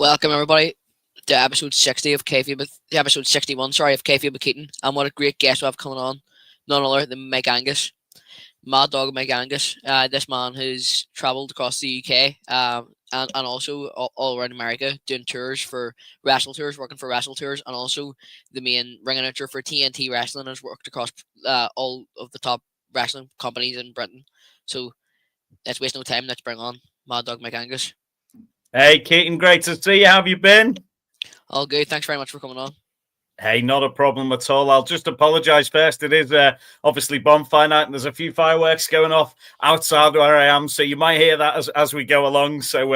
Welcome everybody to episode 60 of Kayfabe, episode 61, sorry, of Kayfabe with Keaton. And what a great guest we have coming on, none other than Mike Angus, Maddog Mike Angus. This man has travelled across the UK and also all around America doing tours for WrestleTours, working for WrestleTours, and also the main ring announcer for TNT Wrestling. Has worked across all of the top wrestling companies in Britain. So let's waste no time. Let's bring on Maddog Mike Angus. Hey, Keaton, great to see you. How have you been? All good. Thanks very much for coming on. Hey, not a problem at all. I'll just apologise first. It is obviously bonfire night, and there's a few fireworks going off outside where I am, so you might hear that as we go along. So,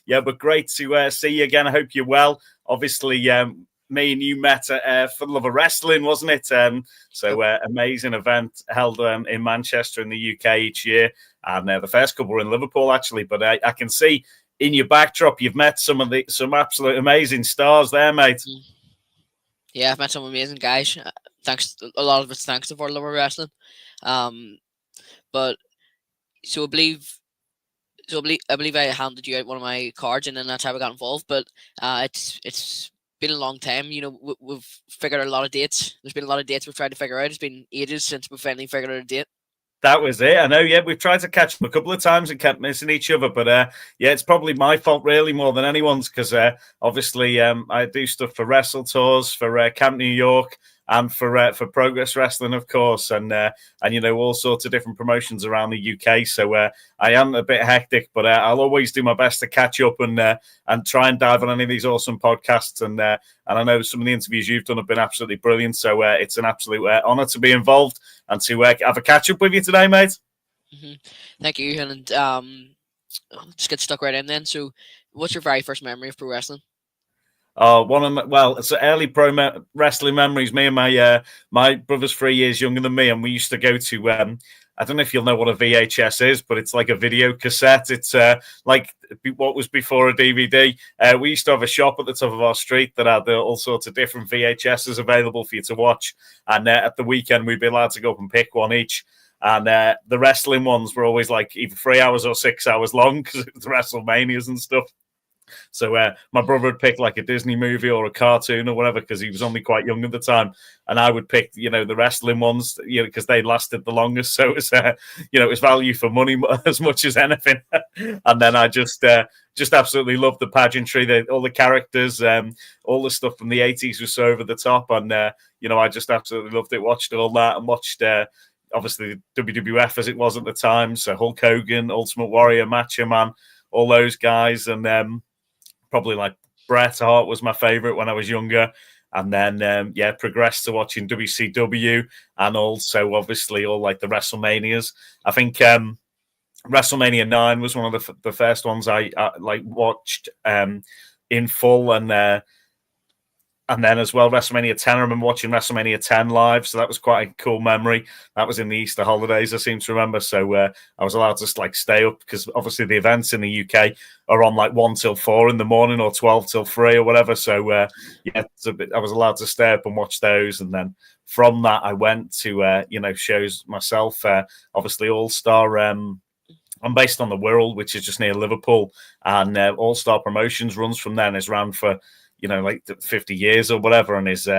but great to see you again. I hope you're well. Obviously, me and you met for Love of Wrestling, wasn't it? Amazing event held in Manchester in the UK each year, and the first couple were in Liverpool, actually. But I can see in your backdrop, you've met some absolute amazing stars there, mate. Yeah, I've met some amazing guys. Thanks, a lot of it's thanks to For Love of Wrestling. But I believe I handed you out one of my cards, and then that's how I got involved. But it's been a long time. You know, we've figured out a lot of dates. There's been a lot of dates we've tried to figure out. It's been ages since we finally figured out a date. That was it. I know, yeah, we've tried to catch them a couple of times and kept missing each other. But, it's probably my fault, really, more than anyone's, because obviously I do stuff for WrestleTours, for Camp New York, and for Progress Wrestling, of course, and you know, all sorts of different promotions around the UK. So I am a bit hectic, but I'll always do my best to catch up and try and dive on any of these awesome podcasts. And I know some of the interviews you've done have been absolutely brilliant. So it's an absolute honour to be involved and to have a catch up with you today, mate. Mm-hmm. Thank you, and just get stuck right in then. So, what's your very first memory of pro wrestling? It's early wrestling memories. Me and my brother's 3 years younger than me, and we used to go to I don't know if you'll know what a VHS is, but it's like a video cassette. It's like what was before a DVD. We used to have a shop at the top of our street that had all sorts of different VHSs available for you to watch, and at the weekend we'd be allowed to go up and pick one each. And the wrestling ones were always like either 3 hours or 6 hours long because it was WrestleManias and stuff. So my brother would pick like a Disney movie or a cartoon or whatever because he was only quite young at the time, and I would pick the wrestling ones because they lasted the longest. So it was it was value for money as much as anything. And then I just absolutely loved the pageantry, all the characters, all the stuff from the 80s was so over the top, and I just absolutely loved it. Watched all that and watched. Obviously, WWF as it was at the time. So Hulk Hogan, Ultimate Warrior, Macho Man, all those guys, and probably like Bret Hart was my favorite when I was younger, and then progressed to watching WCW, and also obviously all like the WrestleManias. I think WrestleMania 9 was one of the first ones I watched in full, and then as well, WrestleMania 10, I remember watching WrestleMania 10 live, so that was quite a cool memory. That was in the Easter holidays, I seem to remember, so I was allowed to stay up, because obviously the events in the UK are on 1 till 4 in the morning, or 12 till 3 or whatever, so I was allowed to stay up and watch those, and then from that I went to, shows myself, obviously All-Star, I'm based on the Wirral, which is just near Liverpool, and All-Star Promotions runs from then, is ran for 50 years or whatever, and is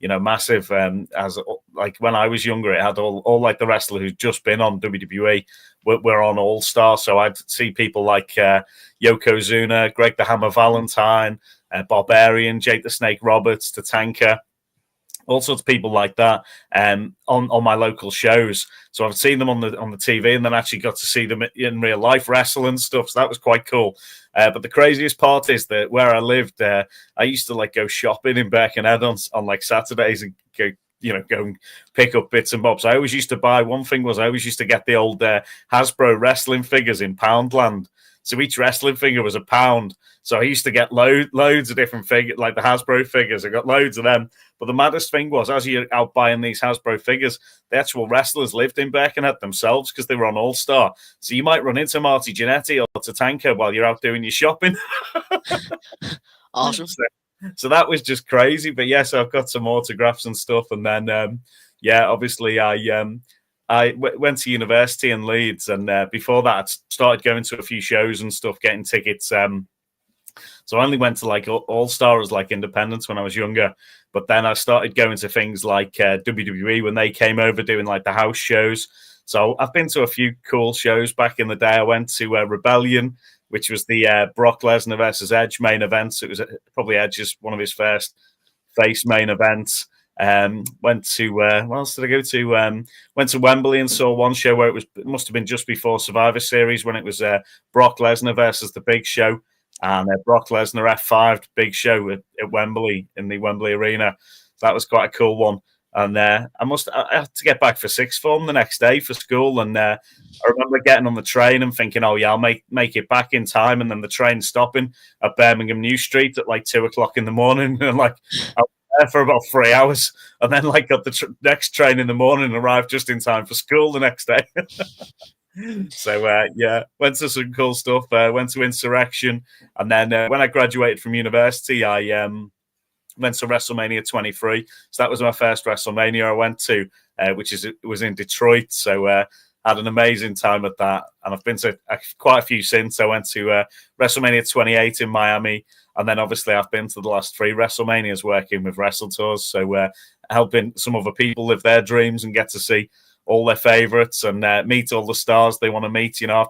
massive. As when I was younger, it had all like the wrestler who's just been on WWE were on All Star. So I'd see people like Yokozuna, Greg the Hammer Valentine, Barbarian, Jake the Snake Roberts, Tatanka, all sorts of people like that on my local shows. So I've seen them on the TV, and then actually got to see them in real life wrestle and stuff. So that was quite cool. But the craziest part is that where I lived, I used to go shopping in Birkenhead on Saturdays and go and pick up bits and bobs. I always used to buy, one thing was I always used to get the old Hasbro wrestling figures in Poundland. So each wrestling figure was £1. So I used to get loads of different figures, like the Hasbro figures. I got loads of them. But the maddest thing was, as you're out buying these Hasbro figures, the actual wrestlers lived in Birkenhead themselves because they were on All-Star. So you might run into Marty Jannetty or Tatanka while you're out doing your shopping. Awesome. So that was just crazy. But yes, I've got some autographs and stuff. And then, obviously I went to university in Leeds, and before that, I started going to a few shows and stuff, getting tickets So I only went to like All Stars, like Independence when I was younger. But then I started going to things like WWE when they came over doing like the house shows. So I've been to a few cool shows back in the day. I went to Rebellion, which was the Brock Lesnar versus Edge main event. It was probably Edge's one of his first face main events. Went to what else did I go to? Went to Wembley and saw one show where it must have been just before Survivor Series when it was Brock Lesnar versus the Big Show, and Brock Lesnar F5 Big Show at Wembley in the Wembley Arena. So that was quite a cool one. And I had to get back for sixth form the next day for school, and I remember getting on the train and thinking, "Oh yeah, I'll make it back in time." And then the train stopping at Birmingham New Street at like 2:00 in the morning, and like I was there for about 3 hours, and then like got the next train in the morning and arrived just in time for school the next day. So yeah, went to some cool stuff. Went to Insurrection, and then when I graduated from university, I went to WrestleMania 23. So that was my first WrestleMania I went to, which was in Detroit. So had an amazing time at that, and I've been to quite a few since. I went to WrestleMania 28 in Miami, and then obviously I've been to the last 3 WrestleManias working with WrestleTours, so helping some other people live their dreams and get to see all their favorites and meet all the stars they want to meet. You know,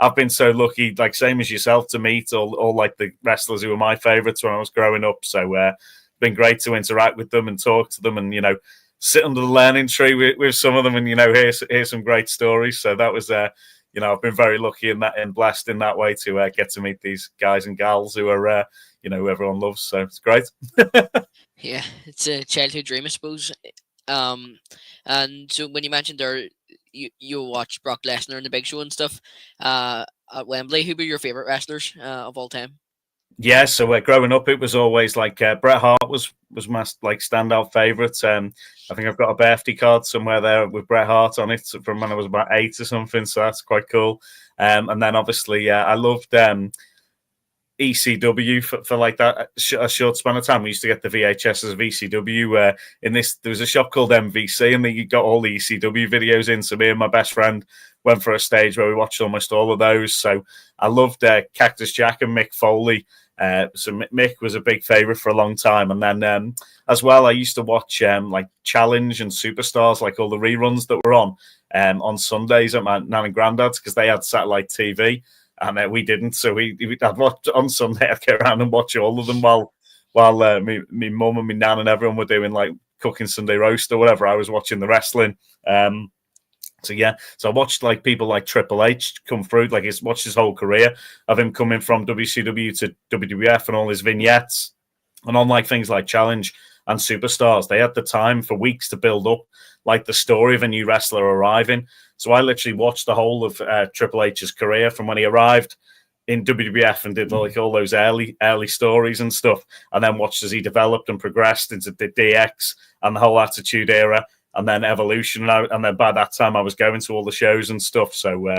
I've been so lucky, like same as yourself, to meet all like the wrestlers who were my favorites when I was growing up. So it's been great to interact with them and talk to them, and you know, sit under the learning tree with some of them, and you know, hear some great stories. So that was you know, I've been very lucky in that and blessed in that way to get to meet these guys and gals who are you know, who everyone loves. So it's great. Yeah, it's a childhood dream, I suppose. And so when you mentioned there, you watch Brock Lesnar and the Big Show and stuff at Wembley. Who were your favorite wrestlers of all time? Yeah, so growing up, it was always like Bret Hart was my like standout favorite. I think I've got a birthday card somewhere there with Bret Hart on it from when I was about 8 or something. So that's quite cool. And then obviously I loved ECW for like that a short span of time. We used to get the VHSs of ECW. There was a shop called MVC, and you got all the ECW videos in. So me and my best friend went for a stage where we watched almost all of those. So I loved Cactus Jack and Mick Foley. So Mick was a big favorite for a long time, and then as well, I used to watch like Challenge and Superstars, like all the reruns that were on Sundays at my nan and granddad's because they had satellite TV. And we didn't, so I'd watch on Sunday. I'd go around and watch all of them while me mum and me nan and everyone were doing like cooking Sunday roast or whatever. I was watching the wrestling. So yeah, so I watched like people like Triple H come through. Like watched his whole career of him coming from WCW to WWF and all his vignettes, and on like things like Challenge and Superstars. They had the time for weeks to build up like the story of a new wrestler arriving. So I literally watched the whole of Triple H's career from when he arrived in WWF and did like all those early stories and stuff, and then watched as he developed and progressed into the DX and the whole Attitude Era, and then Evolution, and then by that time I was going to all the shows and stuff. So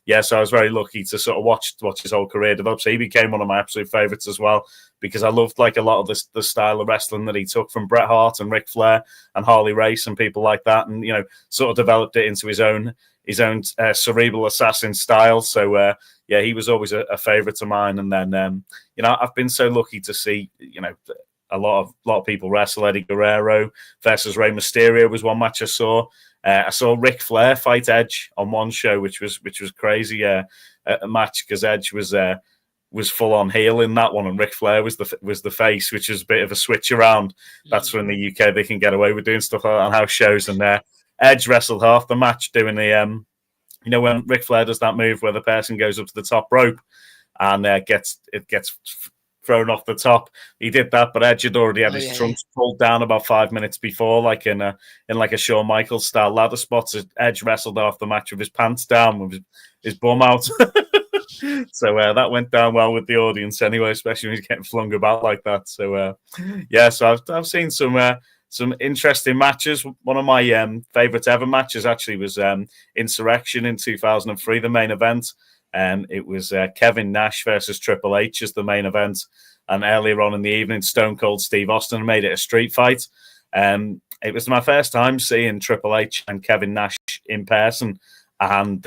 yeah, so I was very lucky to sort of watch his whole career develop. So he became one of my absolute favorites as well, because I loved like a lot of the style of wrestling that he took from Bret Hart and Ric Flair and Harley Race and people like that, and you know, sort of developed it into his own cerebral assassin style. So yeah, he was always a favorite of mine. And then you know, I've been so lucky to see, you know, a lot of people wrestle. Eddie Guerrero versus Rey Mysterio was one match I saw. I saw Ric Flair fight Edge on one show, which was crazy. A match because Edge was full on heel in that one, and Ric Flair was the face, which is a bit of a switch around. That's when the UK they can get away with doing stuff on house shows. And Edge wrestled half the match doing the you know, when Ric Flair does that move where the person goes up to the top rope and gets thrown off the top. He did that, but Edge had already had his trunks pulled down about 5 minutes before, like in like a Shawn Michaels style ladder spot. So Edge wrestled off the match with his pants down, with his bum out. So that went down well with the audience anyway, especially when he's getting flung about like that. So yeah, so I've seen some interesting matches. One of my favorite ever matches actually was Insurrection in 2003, the main event. It was Kevin Nash versus Triple H as the main event. And earlier on in the evening, Stone Cold Steve Austin made it a street fight. It was my first time seeing Triple H and Kevin Nash in person. And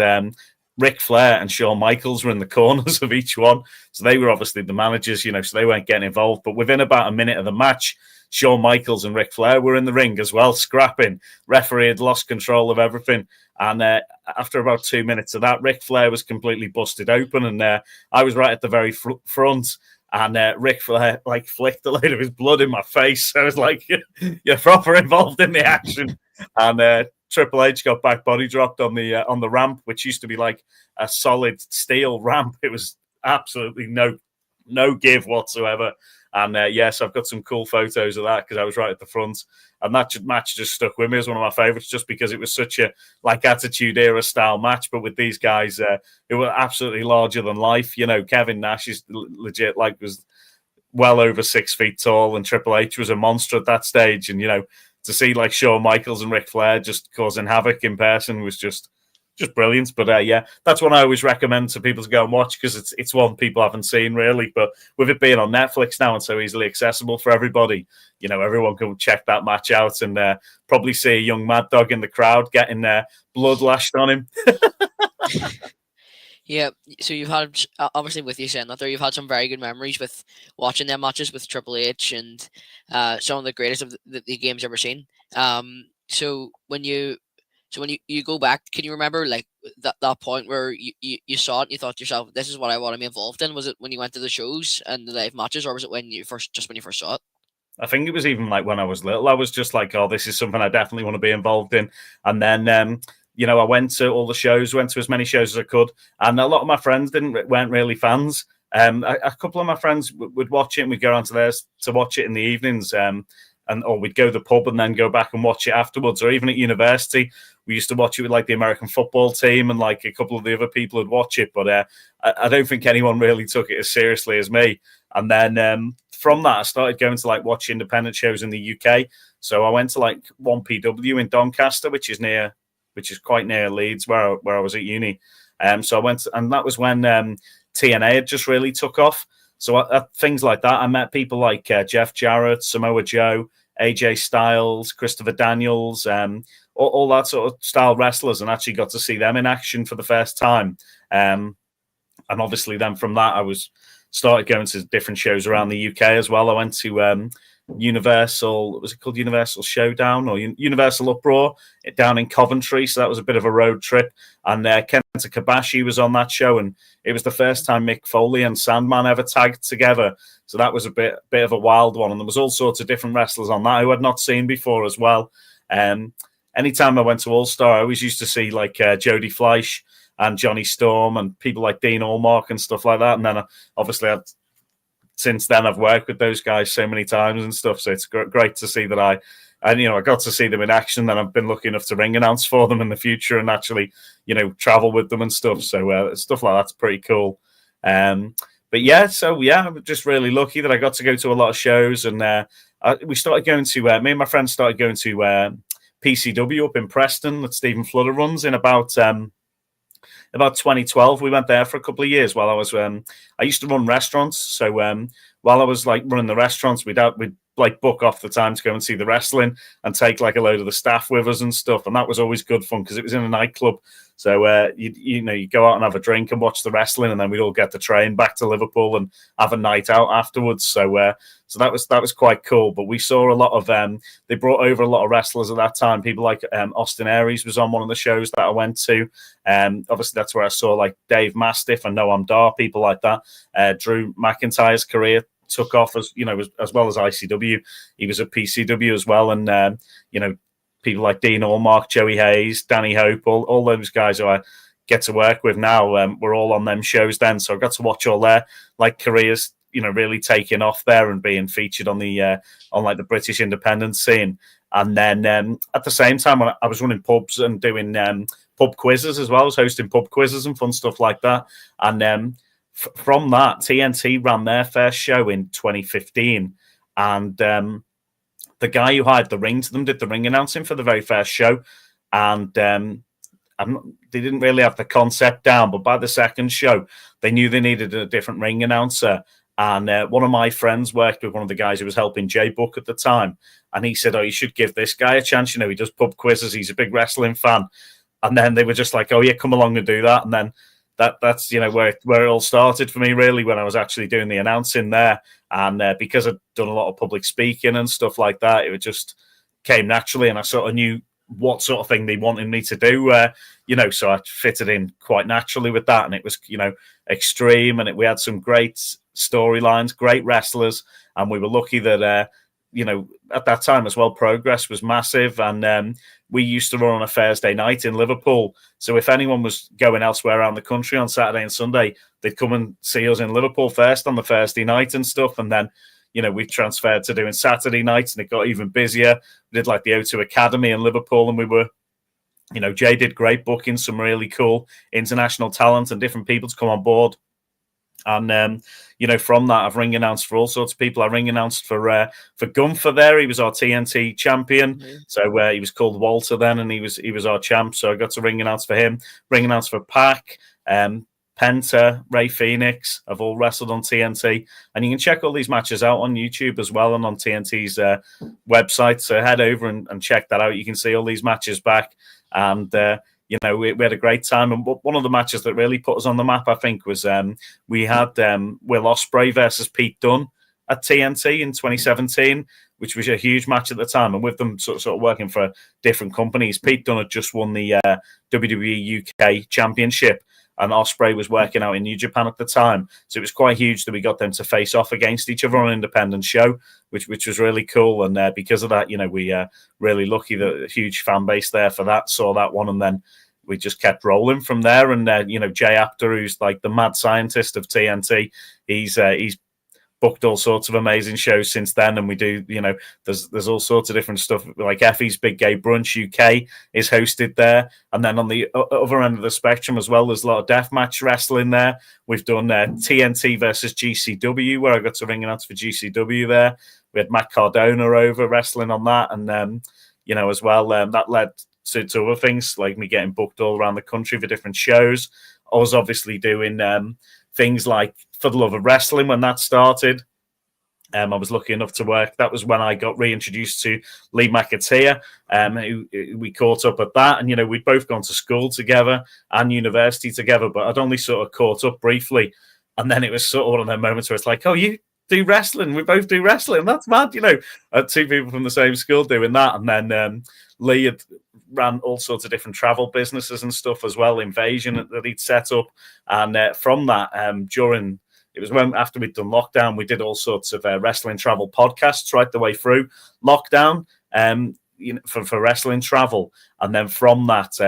Ric Flair and Shawn Michaels were in the corners of each one. So they were obviously the managers, so they weren't getting involved. But within about a minute of the match, Shawn Michaels and Ric Flair were in the ring as well, scrapping. Referee had lost control of everything. And after about 2 minutes of that, Ric Flair was completely busted open. And I was right at the very front. And Ric Flair flicked a load of his blood in my face. So I was like, you're proper involved in the action. And Triple H got back body dropped on the ramp, which used to be like a solid steel ramp. It was absolutely no give whatsoever. And yes, I've got some cool photos of that because I was right at the front. And that match just stuck with me as one of my favorites, just because it was such a Attitude Era style match, but with these guys who were absolutely larger than life. Kevin Nash is legit, was well over 6 feet tall, and Triple H was a monster at that stage. And to see Shawn Michaels and Ric Flair just causing havoc in person was just brilliant. But yeah, that's one I always recommend to people to go and watch, because it's one people haven't seen really. But with it being on Netflix now and so easily accessible for everybody, everyone can check that match out and probably see a young Maddog in the crowd getting blood lashed on him. Yeah, so you've had, obviously with you saying that there, you've had some very good memories with watching them matches with Triple H and some of the greatest of the games ever seen. So when you go back, can you remember that point where you saw it and you thought to yourself, this is what I want to be involved in? Was it when you went to the shows and the live matches, or was it when you first saw it? I think it was even when I was little. I was just oh, this is something I definitely want to be involved in. And then I went to all the shows, went to as many shows as I could, and a lot of my friends weren't really fans. A couple of my friends would watch it, and we'd go around to theirs to watch it in the evenings, or we'd go to the pub and then go back and watch it afterwards. Or even at university, we used to watch it with the American football team, and a couple of the other people would watch it. But I don't think anyone really took it as seriously as me. And then from that, I started going to watch independent shows in the UK. So I went to 1PW in Doncaster, which is quite near Leeds, where I was at uni. So I went, and that was when TNA had just really took off. So things like that, I met people like Jeff Jarrett, Samoa Joe, AJ Styles, Christopher Daniels, all that sort of style wrestlers, and actually got to see them in action for the first time. And obviously then from that, I started going to different shows around the UK as well. I went to Universal, was it called Universal Showdown or Universal Uproar down in Coventry? So that was a bit of a road trip. And Kenta Kobashi was on that show, and it was the first time Mick Foley and Sandman ever tagged together. So that was a bit of a wild one. And there was all sorts of different wrestlers on that who I'd not seen before as well. Anytime I went to All Star, I always used to see Jody Fleisch and Johnny Storm and people like Dean Allmark and stuff like that. And then obviously since then I've worked with those guys so many times and stuff. So it's great to see that I got to see them in action. Then I've been lucky enough to ring announce for them in the future and actually, travel with them and stuff. So stuff like that's pretty cool. But yeah, I'm just really lucky that I got to go to a lot of shows. And we started going to, me and my friends started going to PCW up in Preston that Stephen Flutter runs in about 2012. We went there for a couple of years while I was, I used to run restaurants. So while I was running the restaurants, we'd book off the time to go and see the wrestling and take a load of the staff with us and stuff. And that was always good fun because it was in a nightclub. So, you go out and have a drink and watch the wrestling, and then we'd all get the train back to Liverpool and have a night out afterwards. So, so that was quite cool. But we saw a lot of, they brought over a lot of wrestlers at that time. People like Austin Aries was on one of the shows that I went to. Obviously, that's where I saw Dave Mastiff and Noam Dar, people like that. Drew McIntyre's career took off as well as ICW. He was at PCW as well, and people like Dean Allmark, Joey Hayes, Danny Hope, all those guys who I get to work with now were all on them shows then. So I got to watch all their careers, really taking off there and being featured on the the British independent scene. And then at the same time, I was running pubs and doing pub quizzes as well. I was hosting pub quizzes and fun stuff like that. And from that, TNT ran their first show in 2015, and the guy who hired the ring to them did the ring announcing for the very first show, and they didn't really have the concept down, but by the second show, they knew they needed a different ring announcer. And one of my friends worked with one of the guys who was helping Jay Book at the time, and he said, "Oh, you should give this guy a chance. He does pub quizzes. He's a big wrestling fan." And then they were just like, oh yeah, come along and do that. And then that's where it all started for me, really, when I was actually doing the announcing there. And because I'd done a lot of public speaking and stuff like that, it just came naturally, and I sort of knew what sort of thing they wanted me to do, so I fitted in quite naturally with that. And it was, extreme, and we had some great storylines, great wrestlers, and we were lucky that, at that time as well, Progress was massive, and we used to run on a Thursday night in Liverpool. So if anyone was going elsewhere around the country on Saturday and Sunday, they'd come and see us in Liverpool first on the Thursday night and stuff, and then we transferred to doing Saturday nights, and it got even busier. We did like the O2 Academy in Liverpool, and we were, Jay did great booking, some really cool international talent and different people to come on board. And, from that, I've ring announced for all sorts of people. I ring announced for Gunther there. He was our TNT champion. Mm-hmm. So he was called Walter then, and he was our champ. So I got to ring announce for him. Ring announce for Pac, Penta, Ray Phoenix have all wrestled on TNT. And you can check all these matches out on YouTube as well and on TNT's website. So head over and check that out. You can see all these matches back. And, we had a great time. And one of the matches that really put us on the map, I think, was we had Will Ospreay versus Pete Dunne at TNT in 2017, which was a huge match at the time. And with them sort of working for different companies, Pete Dunne had just won the WWE UK Championship, and Ospreay was working out in New Japan at the time. So it was quite huge that we got them to face off against each other on an independent show, which was really cool. And because of that, we really lucky that a huge fan base there for that, saw that one, and then we just kept rolling from there. And, Jay Apter, who's like the mad scientist of TNT, he's booked all sorts of amazing shows since then. And we do, there's all sorts of different stuff, like Effie's Big Gay Brunch UK is hosted there. And then on the other end of the spectrum as well, there's a lot of deathmatch wrestling there. We've done TNT versus GCW, where I got to ring announce for GCW there. We had Matt Cardona over wrestling on that. And, as well, that led to other things, like me getting booked all around the country for different shows. I was obviously doing things like For the Love of Wrestling when that started. I was lucky enough to work. That was when I got reintroduced to Lee McAteer. We caught up at that, and we'd both gone to school together and university together, but I'd only sort of caught up briefly. And then it was sort of one of those moments where it's like, oh, you do wrestling, we both do wrestling. That's mad, two people from the same school doing that. And then Lee had ran all sorts of different travel businesses and stuff as well, Invasion that he'd set up. And from that, after we'd done lockdown, we did all sorts of wrestling travel podcasts right the way through lockdown for wrestling travel. And then from that,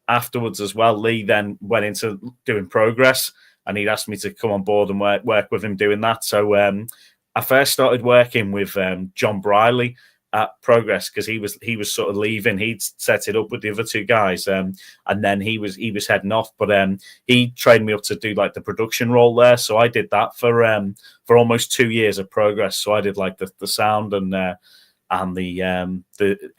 afterwards as well, Lee then went into doing Progress, and he'd asked me to come on board and work with him doing that. So I first started working with John Briley at Progress, because he was sort of leaving. He'd set it up with the other two guys, and then he was heading off. But he trained me up to do like the production role there. So I did that for almost 2 years at Progress. So I did like the sound and the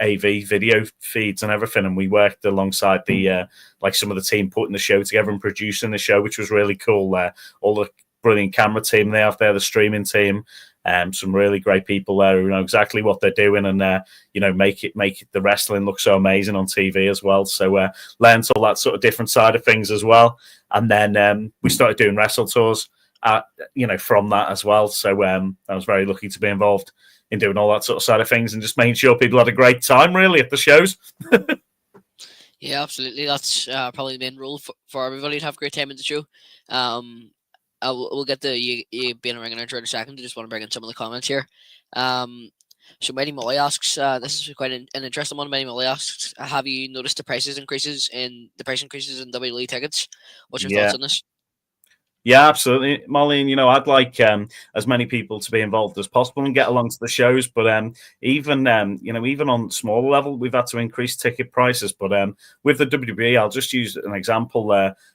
AV video feeds and everything, and we worked alongside the like some of the team putting the show together and producing the show, which was really cool. All the brilliant camera team they have there, the streaming team, some really great people there who know exactly what they're doing, and make the wrestling look so amazing on TV as well. So learned all that sort of different side of things as well, and then we started doing WrestleTours from that as well. So I was very lucky to be involved in doing all that sort of side of things and just making sure people had a great time really at the shows. Yeah, absolutely. That's probably the main rule for everybody to have a great time at the show. We'll get to you being a ring announcer in a second. I just want to bring in some of the comments here. So Mighty Molly asks, this is quite an interesting one. Mighty Molly asks, have you noticed the price increases in WWE tickets? What's your thoughts on this? Yeah, absolutely, Molly. And I'd like as many people to be involved as possible and get along to the shows. But even on smaller level, we've had to increase ticket prices. But with the WWE, I'll just use an example.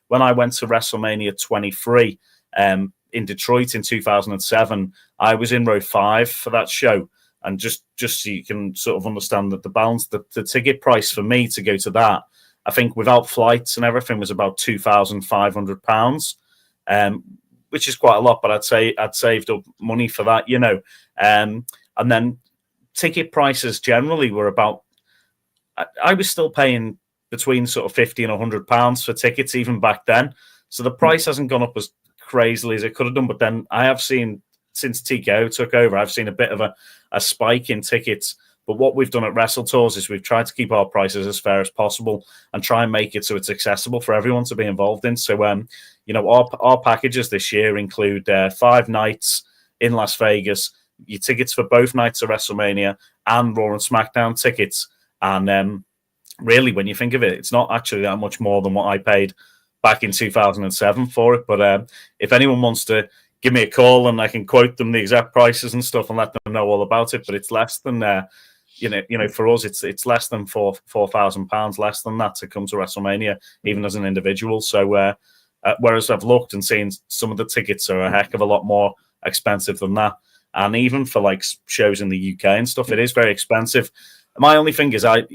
When I went to WrestleMania 23 in Detroit in 2007, I was in row 5 for that show. And just so you can sort of understand that the balance, the ticket price for me to go to that, I think without flights and everything was about £2,500. Which is quite a lot, but I'd say I'd saved up money for that, and then ticket prices generally were about, I was still paying between sort of £50 and £100 for tickets even back then. So the price hasn't gone up as crazily as it could have done. But then I have seen, since TKO took over, I've seen a bit of a spike in tickets. But what we've done at WrestleTours is we've tried to keep our prices as fair as possible and try and make it so it's accessible for everyone to be involved in. So, our packages this year include 5 nights in Las Vegas, your tickets for both nights of WrestleMania and Raw and SmackDown tickets. And really, when you think of it, it's not actually that much more than what I paid back in 2007 for it. But if anyone wants to give me a call and I can quote them the exact prices and stuff and let them know all about it, but it's less than for us, it's less than £4,000 less than that to come to WrestleMania, even as an individual. So whereas I've looked and seen some of the tickets are a heck of a lot more expensive than that, and even for like shows in the UK and stuff, it is very expensive. My only thing is, I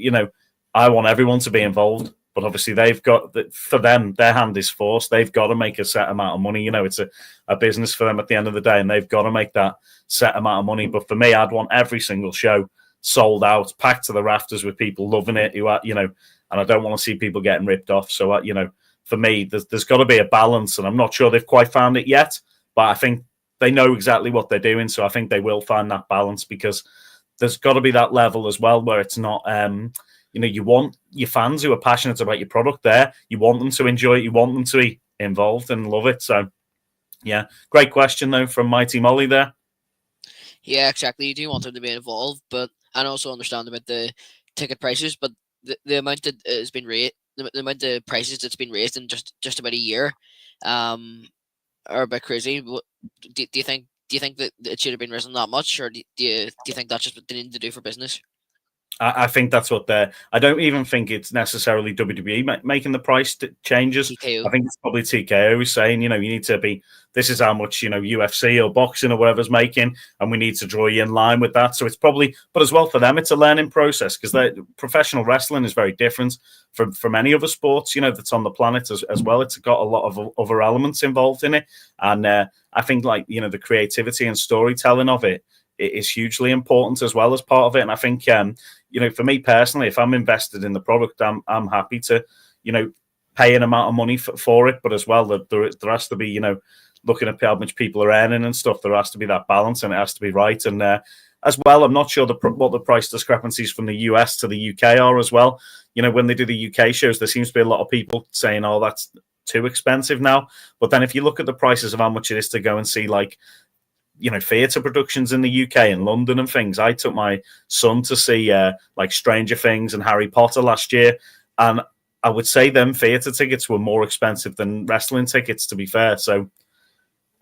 want everyone to be involved. But obviously, they've got, for them, their hand is forced. They've got to make a set amount of money. It's a business for them at the end of the day, and they've got to make that set amount of money. But for me, I'd want every single show sold out, packed to the rafters with people loving it, and I don't want to see people getting ripped off. So, for me, there's got to be a balance, and I'm not sure they've quite found it yet, but I think they know exactly what they're doing. So I think they will find that balance, because there's got to be that level as well where it's not... you want your fans who are passionate about your product there. You want them to enjoy it. You want them to be involved and love it. So, yeah, great question, though, from Mighty Molly there. Yeah, exactly. You do want them to be involved, but and also understand about the ticket prices. But the amount that has been raised, the amount of prices that's been raised in just about a year, are a bit crazy. Do you think that it should have been risen that much, or do you think that's just what they need to do for business? I think that's what they're... I don't even think it's necessarily WWE making the price changes. TKO. I think it's probably TKO who's saying, you need to be... This is how much, UFC or boxing or whatever's making, and we need to draw you in line with that. So it's probably... But as well, for them, it's a learning process, because professional wrestling is very different from any other sports, that's on the planet as well. It's got a lot of other elements involved in it. And I think, the creativity and storytelling of it is hugely important as well as part of it. And I think... for me personally, if I'm invested in the product, I'm happy to, pay an amount of money for it. But as well, there has to be, looking at how much people are earning and stuff, there has to be that balance, and it has to be right. And as well, I'm not sure what the price discrepancies from the US to the UK are as well. When they do the UK shows, there seems to be a lot of people saying, oh, that's too expensive now. But then if you look at the prices of how much it is to go and see, theatre productions in the UK and London and things. I took my son to see Stranger Things and Harry Potter last year, and I would say them theatre tickets were more expensive than wrestling tickets, to be fair. So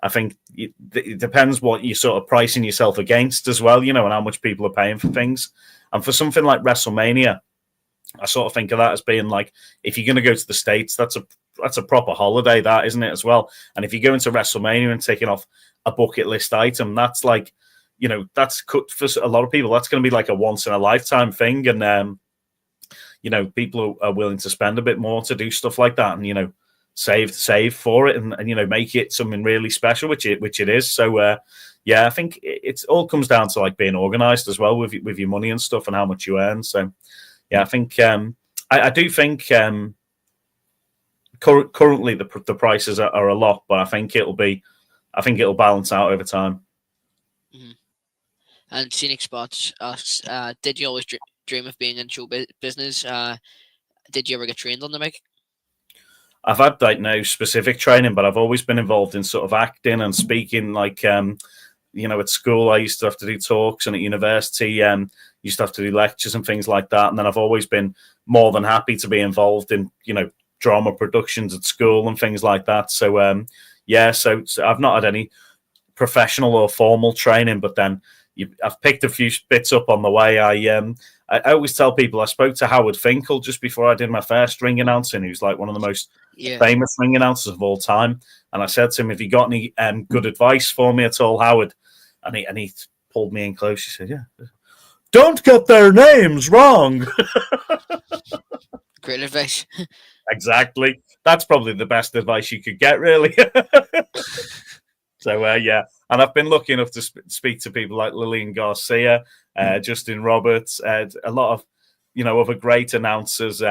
I think it depends what you're sort of pricing yourself against as well, and how much people are paying for things. And for something like WrestleMania, I sort of think of that as being if you're going to go to the States, that's a proper holiday, that, isn't it, as well? And if you go into WrestleMania and taking off a bucket list item, that's that's for a lot of people, that's going to be a once in a lifetime thing. And people are willing to spend a bit more to do stuff like that, and save for it, and make it something really special, which it is. So I think it all comes down to being organized as well with your money and stuff, and how much you earn. So I think I do think currently the prices are a lot, but I think it'll balance out over time. Mm-hmm. And Scenic Spots asks, did you always dream of being in show business? Did you ever get trained on the mic? I've had no specific training, but I've always been involved in sort of acting and speaking. At school, I used to have to do talks, and at university, used to have to do lectures and things like that. And then I've always been more than happy to be involved in, drama productions at school and things like that. So, so I've not had any professional or formal training, but then I've picked a few bits up on the way. I always tell people I spoke to Howard Finkel just before I did my first ring announcing, who's one of the most famous ring announcers of all time. And I said to him, "Have you got any good advice for me at all, Howard?" And he pulled me in close. He said, "Yeah, don't get their names wrong." Great advice. Exactly. That's probably the best advice you could get, really. So, and I've been lucky enough to speak to people like Lillian Garcia, Justin Roberts, a lot of, other great announcers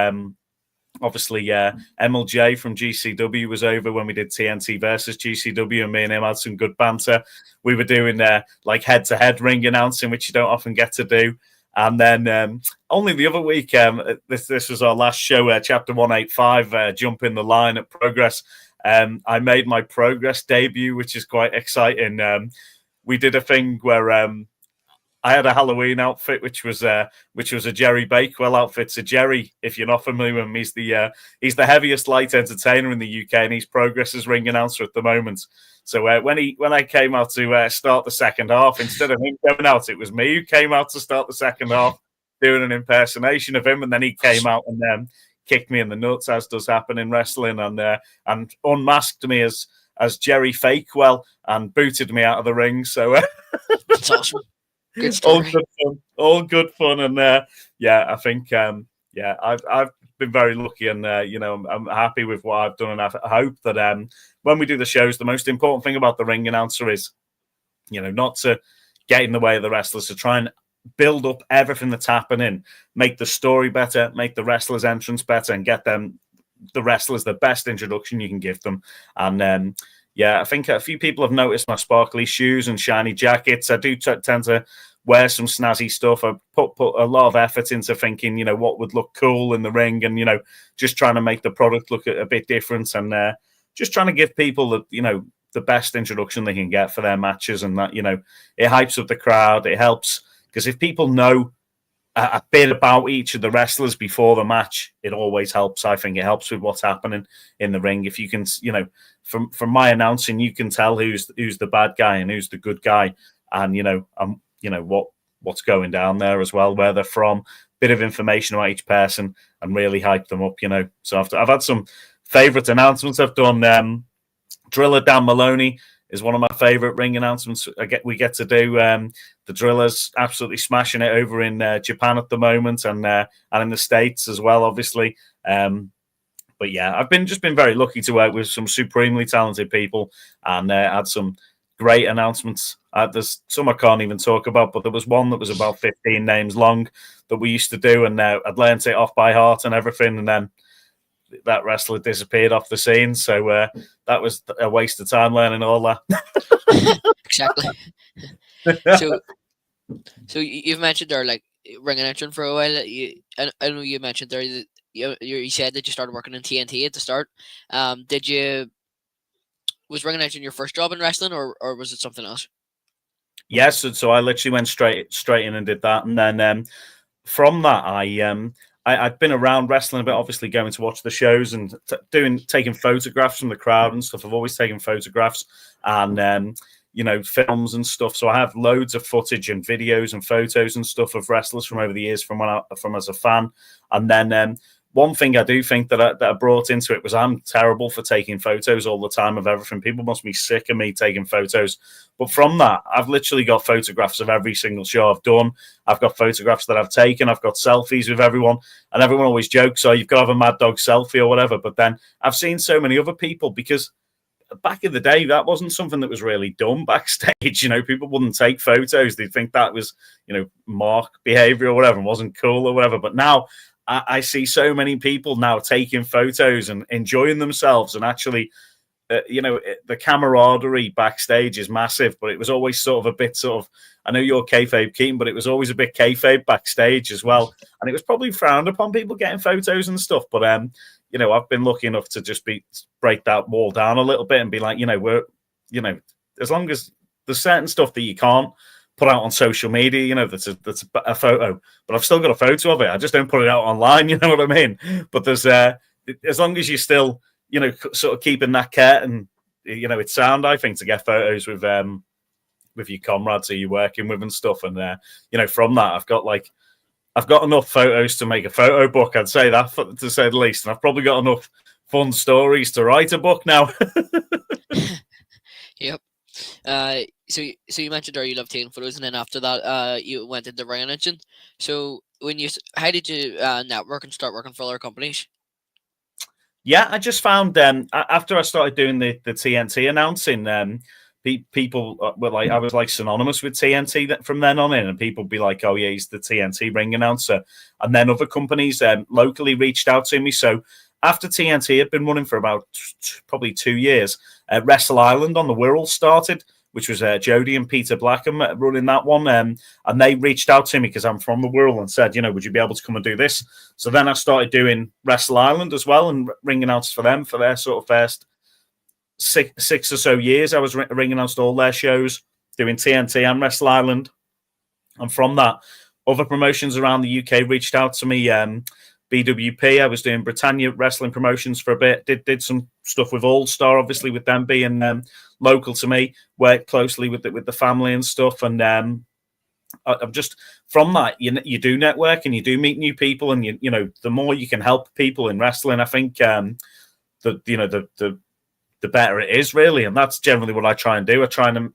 obviously, MLJ from GCW was over when we did TNT versus GCW, and me and him had some good banter. We were doing like head-to-head ring announcing, which you don't often get to do. And then only the other week, this was our last show, Chapter 185, Jump in the Line at Progress. I made my Progress debut, which is quite exciting. We did a thing where I had a Halloween outfit, which was a Jerry Bakewell outfit. So Jerry, if you're not familiar with him, he's the heaviest light entertainer in the UK, and he's Progress's ring announcer at the moment. So when I came out to start the second half, instead of him coming out, it was me who came out to start the second half, doing an impersonation of him, and then he came out and kicked me in the nuts, as does happen in wrestling, and unmasked me as Jerry Fakewell and booted me out of the ring. So that's awesome. Good story. All good fun, and I think I've been very lucky, and I'm happy with what I've done, and I hope that when we do the shows, the most important thing about the ring announcer is, not to get in the way of the wrestlers, to try and build up everything that's happening, make the story better, make the wrestlers' entrance better, and get the wrestlers the best introduction you can give them. And I think a few people have noticed my sparkly shoes and shiny jackets. I do tend to wear some snazzy stuff. I put a lot of effort into thinking, what would look cool in the ring, and, just trying to make the product look a bit different, and just trying to give people the best introduction they can get for their matches, and that, it hypes up the crowd. It helps, because if people know a bit about each of the wrestlers before the match, it always helps. I think it helps with what's happening in the ring. If you can, from my announcing, you can tell who's the bad guy and who's the good guy, and what's going down there as well, where they're from, bit of information about each person, and really hype them up. So I've had some favorite announcements I've done. Driller Dan Maloney is one of my favorite ring announcements we get to do. The Driller's absolutely smashing it over in Japan at the moment, and in the States as well, obviously. But yeah, I've been very lucky to work with some supremely talented people, and had some great announcements. There's some I can't even talk about, but there was one that was about 15 names long that we used to do, and I'd learned it off by heart and everything, and then that wrestler disappeared off the scene. So that was a waste of time learning all that. Exactly. So you've mentioned there, like, ring announcing for a while. I know you mentioned there that you said that you started working in TNT at the start. Was ring announcing your first job in wrestling, or was it something else? Yes, so I literally went straight in and did that, and then from that I'd been around wrestling a bit, obviously going to watch the shows and taking photographs from the crowd and stuff. I've always taken photographs and films and stuff. So I have loads of footage and videos and photos and stuff of wrestlers from over the years from as a fan. And then one thing I do think that I brought into it was I'm terrible for taking photos all the time of everything. People must be sick of me taking photos. But from that, I've literally got photographs of every single show I've done. I've got photographs that I've taken. I've got selfies with everyone. And everyone always jokes, oh, you've got to have a Maddog selfie or whatever. But then I've seen so many other people, because back in the day, that wasn't something that was really done backstage. People wouldn't take photos. They'd think that was, mark behavior or whatever, and wasn't cool or whatever. But now I see so many people now taking photos and enjoying themselves, and actually, the camaraderie backstage is massive. But it was always sort of a bit I know you're Kayfabe Keaton, but it was always a bit Kayfabe backstage as well. And it was probably frowned upon, people getting photos and stuff. But I've been lucky enough to just break that wall down a little bit and be like, as long as there's certain stuff that you can't put out on social media, that's a photo, but I've still got a photo of it. I just don't put it out online. You know what I mean? But there's as long as you're still, sort of keeping that care, and it's sound, I think, to get photos with your comrades who you're working with and stuff. And from that, I've got enough photos to make a photo book. I'd say that, to say the least. And I've probably got enough fun stories to write a book now. Yep. So you mentioned there you love taking photos, and then after that, you went into ring announcing. So how did you network and start working for other companies? Yeah, I just found after I started doing the TNT announcing, people were like, I was like synonymous with TNT from then on in, and people would be like, oh yeah, he's the TNT ring announcer. And then other companies locally reached out to me. So after TNT had been running for about probably 2 years, Wrestle Island on the Wirral started, which was Jody and Peter Blackham running that one. And they reached out to me because I'm from the Wirral and said, would you be able to come and do this? So then I started doing Wrestle Island as well and ringing out for them for their sort of first six or so years. I was ringing out all their shows, doing TNT and Wrestle Island. And from that, other promotions around the UK reached out to me. BWP, I was doing Britannia Wrestling Promotions for a bit, did some stuff with All Star, obviously with them being local to me, worked closely with the family and stuff. And I'm just, from that, you do network and you do meet new people, and the more you can help people in wrestling, I think the better it is, really. And that's generally what I try and do. I try and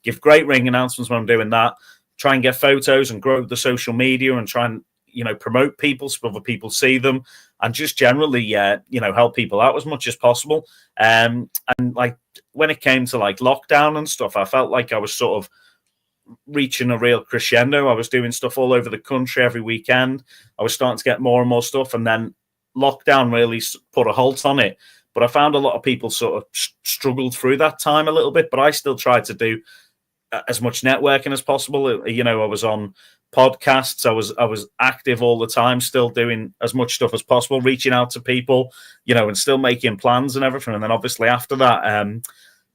give great ring announcements when I'm doing that, try and get photos and grow the social media and try and promote people so other people see them, and just generally help people out as much as possible. And like when it came to like lockdown and stuff, I felt like I was sort of reaching a real crescendo. I was doing stuff all over the country every weekend. I was starting to get more and more stuff, and then lockdown really put a halt on it. But I found a lot of people sort of struggled through that time a little bit, but I still tried to do as much networking as possible. I was on podcasts. I was active all the time, still doing as much stuff as possible, reaching out to people, and still making plans and everything. And then obviously after that,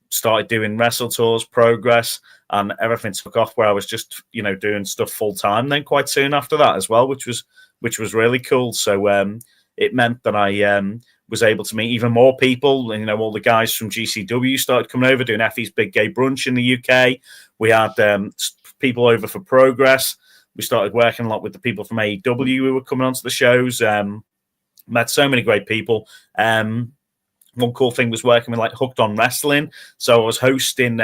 started doing WrestleTours, Progress, and everything took off where I was just, doing stuff full time. Then quite soon after that as well, which was really cool. So it meant that I was able to meet even more people. And, all the guys from GCW started coming over, doing Effie's Big Gay Brunch in the UK. We had people over for Progress. We started working a lot with the people from AEW who were coming onto the shows. Met so many great people. One cool thing was working with like Hooked on Wrestling. So I was hosting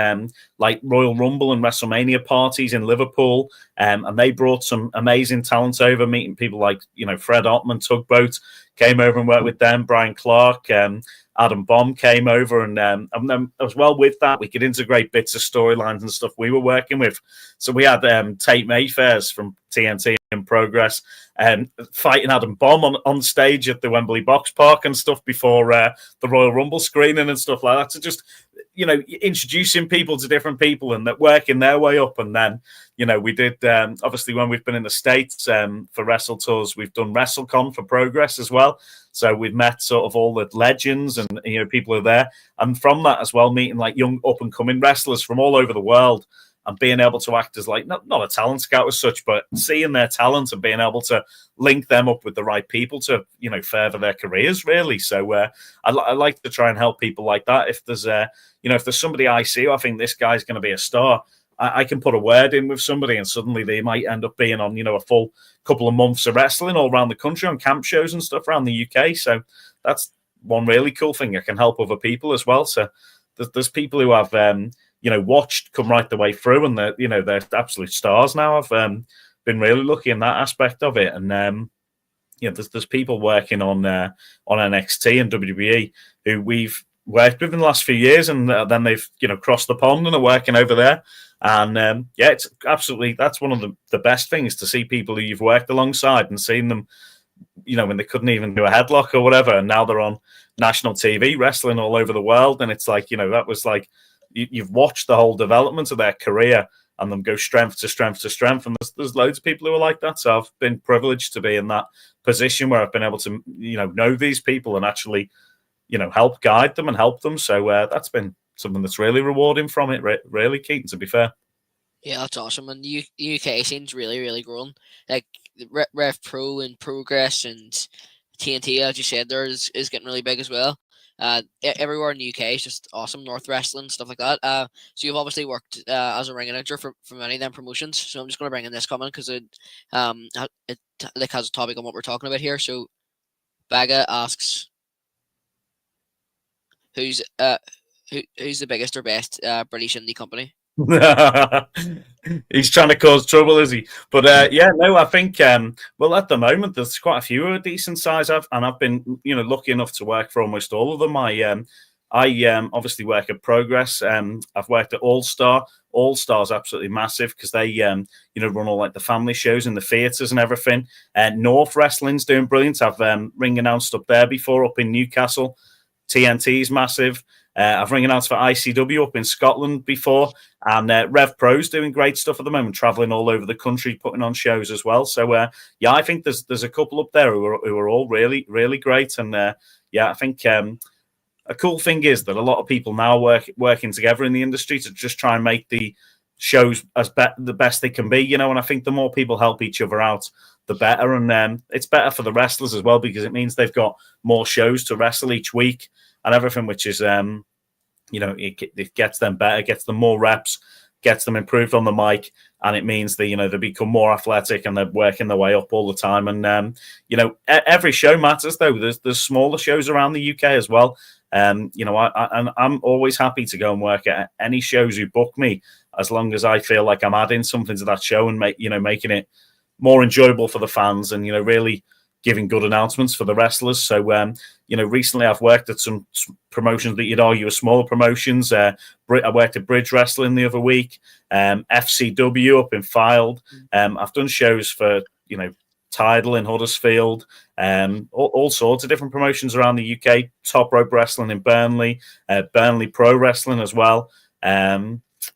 like Royal Rumble and WrestleMania parties in Liverpool. And they brought some amazing talent over, meeting people like, Fred Ottman, Tugboat came over and worked with them. Brian Clark, Adam Bomb came over, and then as well with that, we could integrate bits of storylines and stuff we were working with. So we had Tate Mayfairs from TNT in Progress fighting Adam Bomb on stage at the Wembley Box Park and stuff before the Royal Rumble screening and stuff like that. So just, introducing people to different people and that working their way up. And then, we did, obviously when we've been in the States for WrestleTours, we've done WrestleCon for Progress as well. So we've met sort of all the legends and, people are there. And from that as well, meeting like young up and coming wrestlers from all over the world and being able to act as like, not a talent scout as such, but seeing their talent and being able to link them up with the right people to, further their careers really. So I like to try and help people like that. If there's, if there's somebody I see, I think this guy's going to be a star, I can put a word in with somebody and suddenly they might end up being on, a full couple of months of wrestling all around the country on camp shows and stuff around the UK. So that's one really cool thing. I can help other people as well. So there's people who have, watched come right the way through, and they're absolute stars now. I've been really lucky in that aspect of it. And, there's people working on NXT and WWE who we've worked with in the last few years, and then they've, crossed the pond and are working over there. And it's absolutely, that's one of the best things to see people who you've worked alongside and seeing them, when they couldn't even do a headlock or whatever, and now they're on national TV wrestling all over the world. And it's like, that was like, you've watched the whole development of their career and them go strength to strength to strength. And there's loads of people who are like that. So I've been privileged to be in that position where I've been able to, know these people and actually, help guide them and help them. So that's been something that's really rewarding from it, really, Keaton, to be fair. Yeah, that's awesome. And the UK scene's really, really growing. Like Rev Pro and Progress and TNT, as you said, there is getting really big as well. Everywhere in the UK is just awesome. North Wrestling, stuff like that. So you've obviously worked as a ring announcer for many of them promotions. So I'm just going to bring in this comment because it has a topic on what we're talking about here. So Baga asks, who's the biggest or best British indie company? He's trying to cause trouble, is he? But I think well, at the moment there's quite a few of a decent size. I've been lucky enough to work for almost all of them. I I obviously work at Progress. I've worked at All Star. All Star's absolutely massive because they run all like the family shows in the theatres and everything. North Wrestling's doing brilliant. I've ring announced up there before, up in Newcastle. TNT's massive. I've ring announced for ICW up in Scotland before, and Rev Pro's doing great stuff at the moment, traveling all over the country, putting on shows as well. So I think there's a couple up there who are all really, really great. And I think a cool thing is that a lot of people now working together in the industry to just try and make the shows the best they can be, and I think the more people help each other out, the better. And it's better for the wrestlers as well, because it means they've got more shows to wrestle each week and everything, which is, it gets them better, gets them more reps, gets them improved on the mic, and it means that, they become more athletic and they're working their way up all the time. And, every show matters, though. There's smaller shows around the UK as well. I'm always happy to go and work at any shows who book me, as long as I feel like I'm adding something to that show and making it more enjoyable for the fans, and, really giving good announcements for the wrestlers. So, recently I've worked at some promotions that you'd argue are smaller promotions. I worked at Bridge Wrestling the other week, FCW up in Fylde. I've done shows for, Tidal in Huddersfield, all sorts of different promotions around the UK. Top Rope Wrestling in Burnley, Burnley Pro Wrestling as well.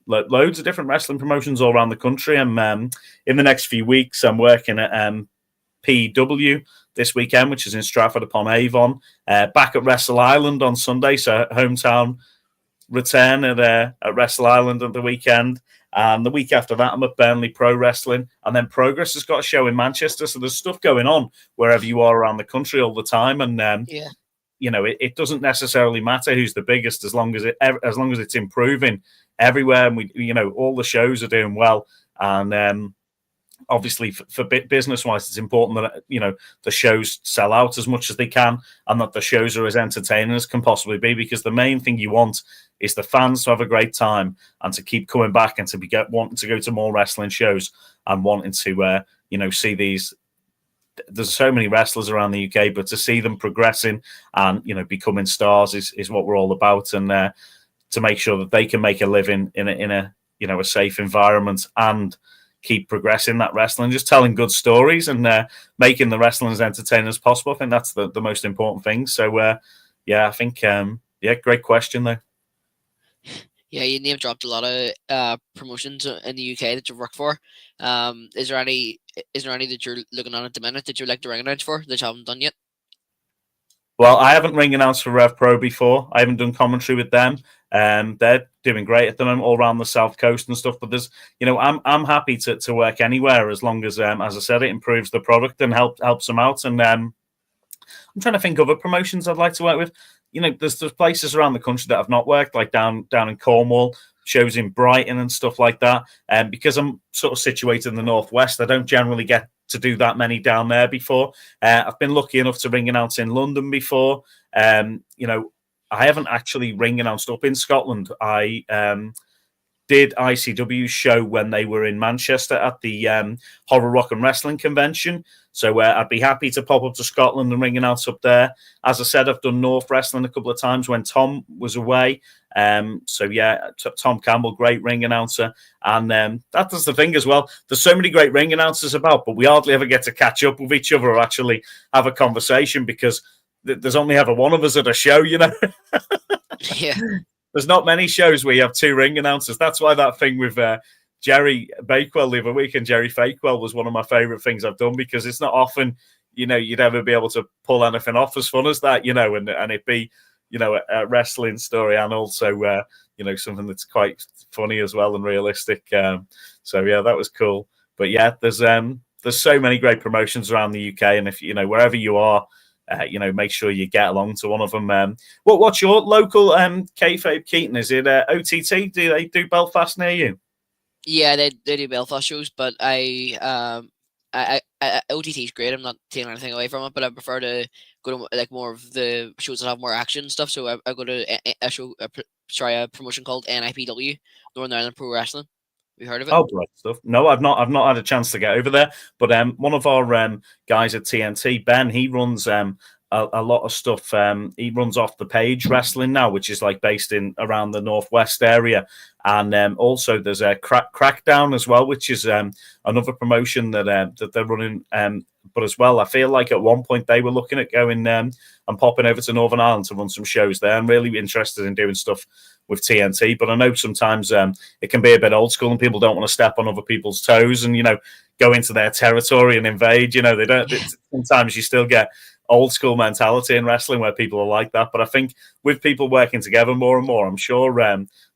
Loads of different wrestling promotions all around the country. And in the next few weeks, I'm working at PW this weekend, which is in Stratford upon Avon. Back at Wrestle Island on Sunday, so hometown return at Wrestle Island at the weekend. And the week after that, I'm at Burnley Pro Wrestling. And then Progress has got a show in Manchester. So there's stuff going on wherever you are around the country all the time. And, it doesn't necessarily matter who's the biggest, as long as it's improving everywhere. And we, all the shows are doing well. And, obviously, for business-wise, it's important that, the shows sell out as much as they can, and that the shows are as entertaining as can possibly be, because the main thing you want is the fans to have a great time and to keep coming back and to wanting to go to more wrestling shows and wanting to, see these. There's so many wrestlers around the UK, but to see them progressing and, becoming stars is what we're all about. And to make sure that they can make a living in a safe environment and keep progressing that wrestling, just telling good stories and making the wrestling as entertaining as possible. I think that's the most important thing. So, I think, great question though. Yeah, you name dropped a lot of promotions in the UK that you've worked for. Is there any that you're looking on at the minute that you'd like to ring announce for that you haven't done yet? Well, I haven't ring announced for Rev Pro before. I haven't done commentary with them. They're doing great at the moment all around the South Coast and stuff. But there's, I'm happy to work anywhere, as long as I said, it improves the product and helps them out. And I'm trying to think of other promotions I'd like to work with. There's places around the country that I've not worked, like down in Cornwall, shows in Brighton and stuff like that. And because I'm sort of situated in the Northwest, I don't generally get to do that many down there before. I've been lucky enough to ring announce in London before. I haven't actually ring announced up in Scotland. I did ICW's show when they were in Manchester at the Horror Rock and Wrestling Convention. So I'd be happy to pop up to Scotland and ring announce up there. As I said, I've done North Wrestling a couple of times when Tom was away. Tom Campbell, great ring announcer. And that's the thing as well. There's so many great ring announcers about, but we hardly ever get to catch up with each other or actually have a conversation, because there's only ever one of us at a show, Yeah. There's not many shows where you have two ring announcers. That's why that thing with Jerry Bakewell the other week and Jerry Fakewell was one of my favourite things I've done, because it's not often, you'd ever be able to pull anything off as fun as that, and it be, a wrestling story and also, something that's quite funny as well and realistic. That was cool. But yeah, there's so many great promotions around the UK, and if, wherever you are, make sure you get along to one of them. What's your local Kayfabe, Keaton? Is it OTT? Do they do Belfast near you? Yeah, they do Belfast shows, but OTT is great. I'm not taking anything away from it, but I prefer to go to like more of the shows that have more action and stuff. So I go to a promotion called NIPW, Northern Ireland Pro Wrestling. Have you heard of it? Oh, great stuff. No, I've not had a chance to get over there. But one of our guys at TNT, Ben, he runs a lot of stuff. He runs Off the Page Wrestling now, which is like based in around the Northwest area. And also there's a Crackdown as well, which is another promotion that they're running. But as well, I feel like at one point they were looking at going and popping over to Northern Ireland to run some shows there. I'm really interested in doing stuff with TNT, but I know sometimes it can be a bit old school and people don't want to step on other people's toes and, go into their territory and invade. They don't. Sometimes you still get old school mentality in wrestling where people are like that. But I think with people working together more and more, I'm sure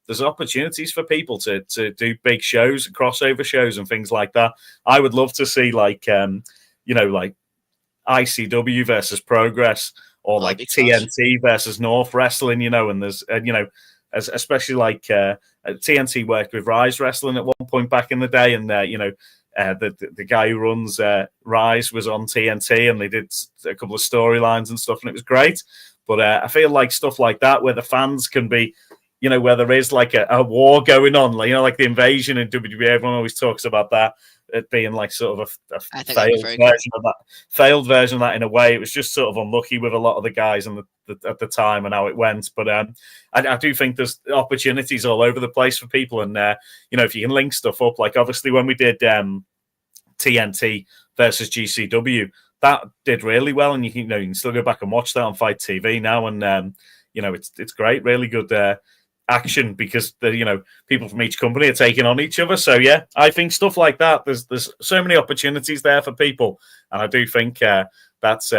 there's opportunities for people to do big shows, crossover shows and things like that. I would love to see like ICW versus Progress or like TNT versus North Wrestling, and there's, especially like TNT worked with Rise Wrestling at one point back in the day. And, the guy who runs Rise was on TNT and they did a couple of storylines and stuff and it was great. But I feel like stuff like that where the fans can be, where there is like a war going on, like the invasion in WWE, everyone always talks about that. It being like sort of a failed version of that in a way. It was just sort of unlucky with a lot of the guys at the time and how it went. But I do think there's opportunities all over the place for people. And, if you can link stuff up, like obviously when we did TNT versus GCW, that did really well. And you can still go back and watch that on Fight TV now. And, it's great, really good action because people from each company are taking on each other. So yeah, I think stuff like that. There's so many opportunities there for people, and I do think that's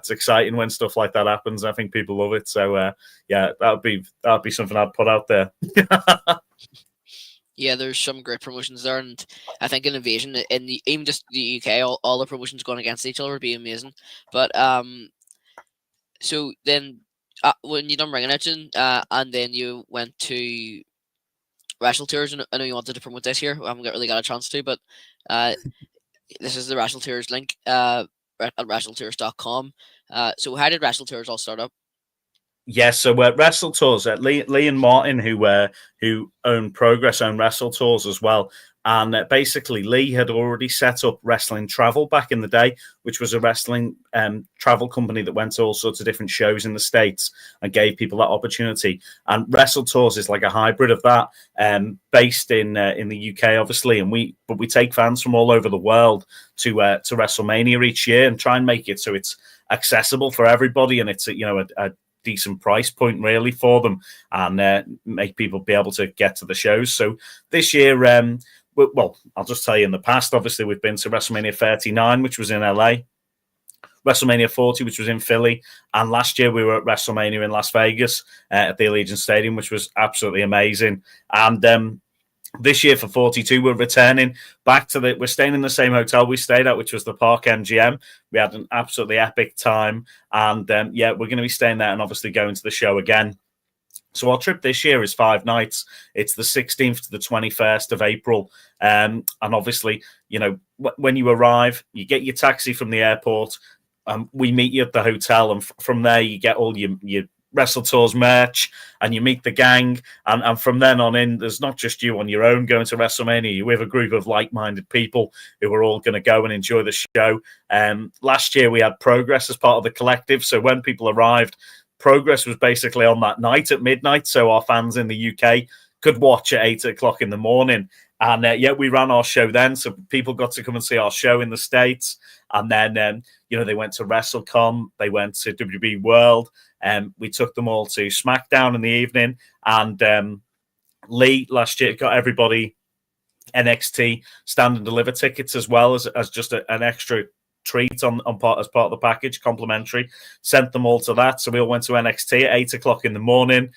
exciting when stuff like that happens. I think people love it. So yeah, that'd be something I'd put out there. Yeah, there's some great promotions there, and I think an invasion in even just the UK, all the promotions going against each other would be amazing. But so then. When you done Ring Announce, and then you went to WrestleTours, and I know you wanted to promote this here. I haven't really got a chance to, but this is the WrestleTours link at WrestleTours.com. So how did WrestleTours all start up? Yes, so WrestleTours, Lee and Martin, who own Progress, own WrestleTours as well. And basically, Lee had already set up Wrestling Travel back in the day, which was a wrestling travel company that went to all sorts of different shows in the States and gave people that opportunity. And WrestleTours is like a hybrid of that, based in the UK, obviously. And we take fans from all over the world to WrestleMania each year and try and make it so it's accessible for everybody, and it's a decent price point really for them, and make people be able to get to the shows. So this year, well, I'll just tell you, in the past, obviously, we've been to WrestleMania 39, which was in LA, WrestleMania 40, which was in Philly, and last year we were at WrestleMania in Las Vegas at the Allegiant Stadium, which was absolutely amazing. And this year for 42, we're returning back to we're staying in the same hotel we stayed at, which was the Park MGM. We had an absolutely epic time, and yeah, we're going to be staying there and obviously going to the show again. So our trip this year is 5 nights. It's the 16th to the 21st of April. And obviously, when you arrive, you get your taxi from the airport. We meet you at the hotel. And from there, you get all your WrestleTours merch and you meet the gang. And from then on in, there's not just you on your own going to WrestleMania. You're with a group of like-minded people who are all going to go and enjoy the show. Last year, we had Progress as part of the collective. So when people arrived, Progress was basically on that night at midnight, so our fans in the UK could watch at 8 o'clock in the morning. And yeah, we ran our show then, so people got to come and see our show in the States. And then, they went to WrestleCon, they went to WWE World, and we took them all to SmackDown in the evening. And Lee last year got everybody NXT stand and deliver tickets as well as just an extra treat on part as part of the package, complimentary. Sent them all to that, so we all went to NXT at 8 o'clock in the morning.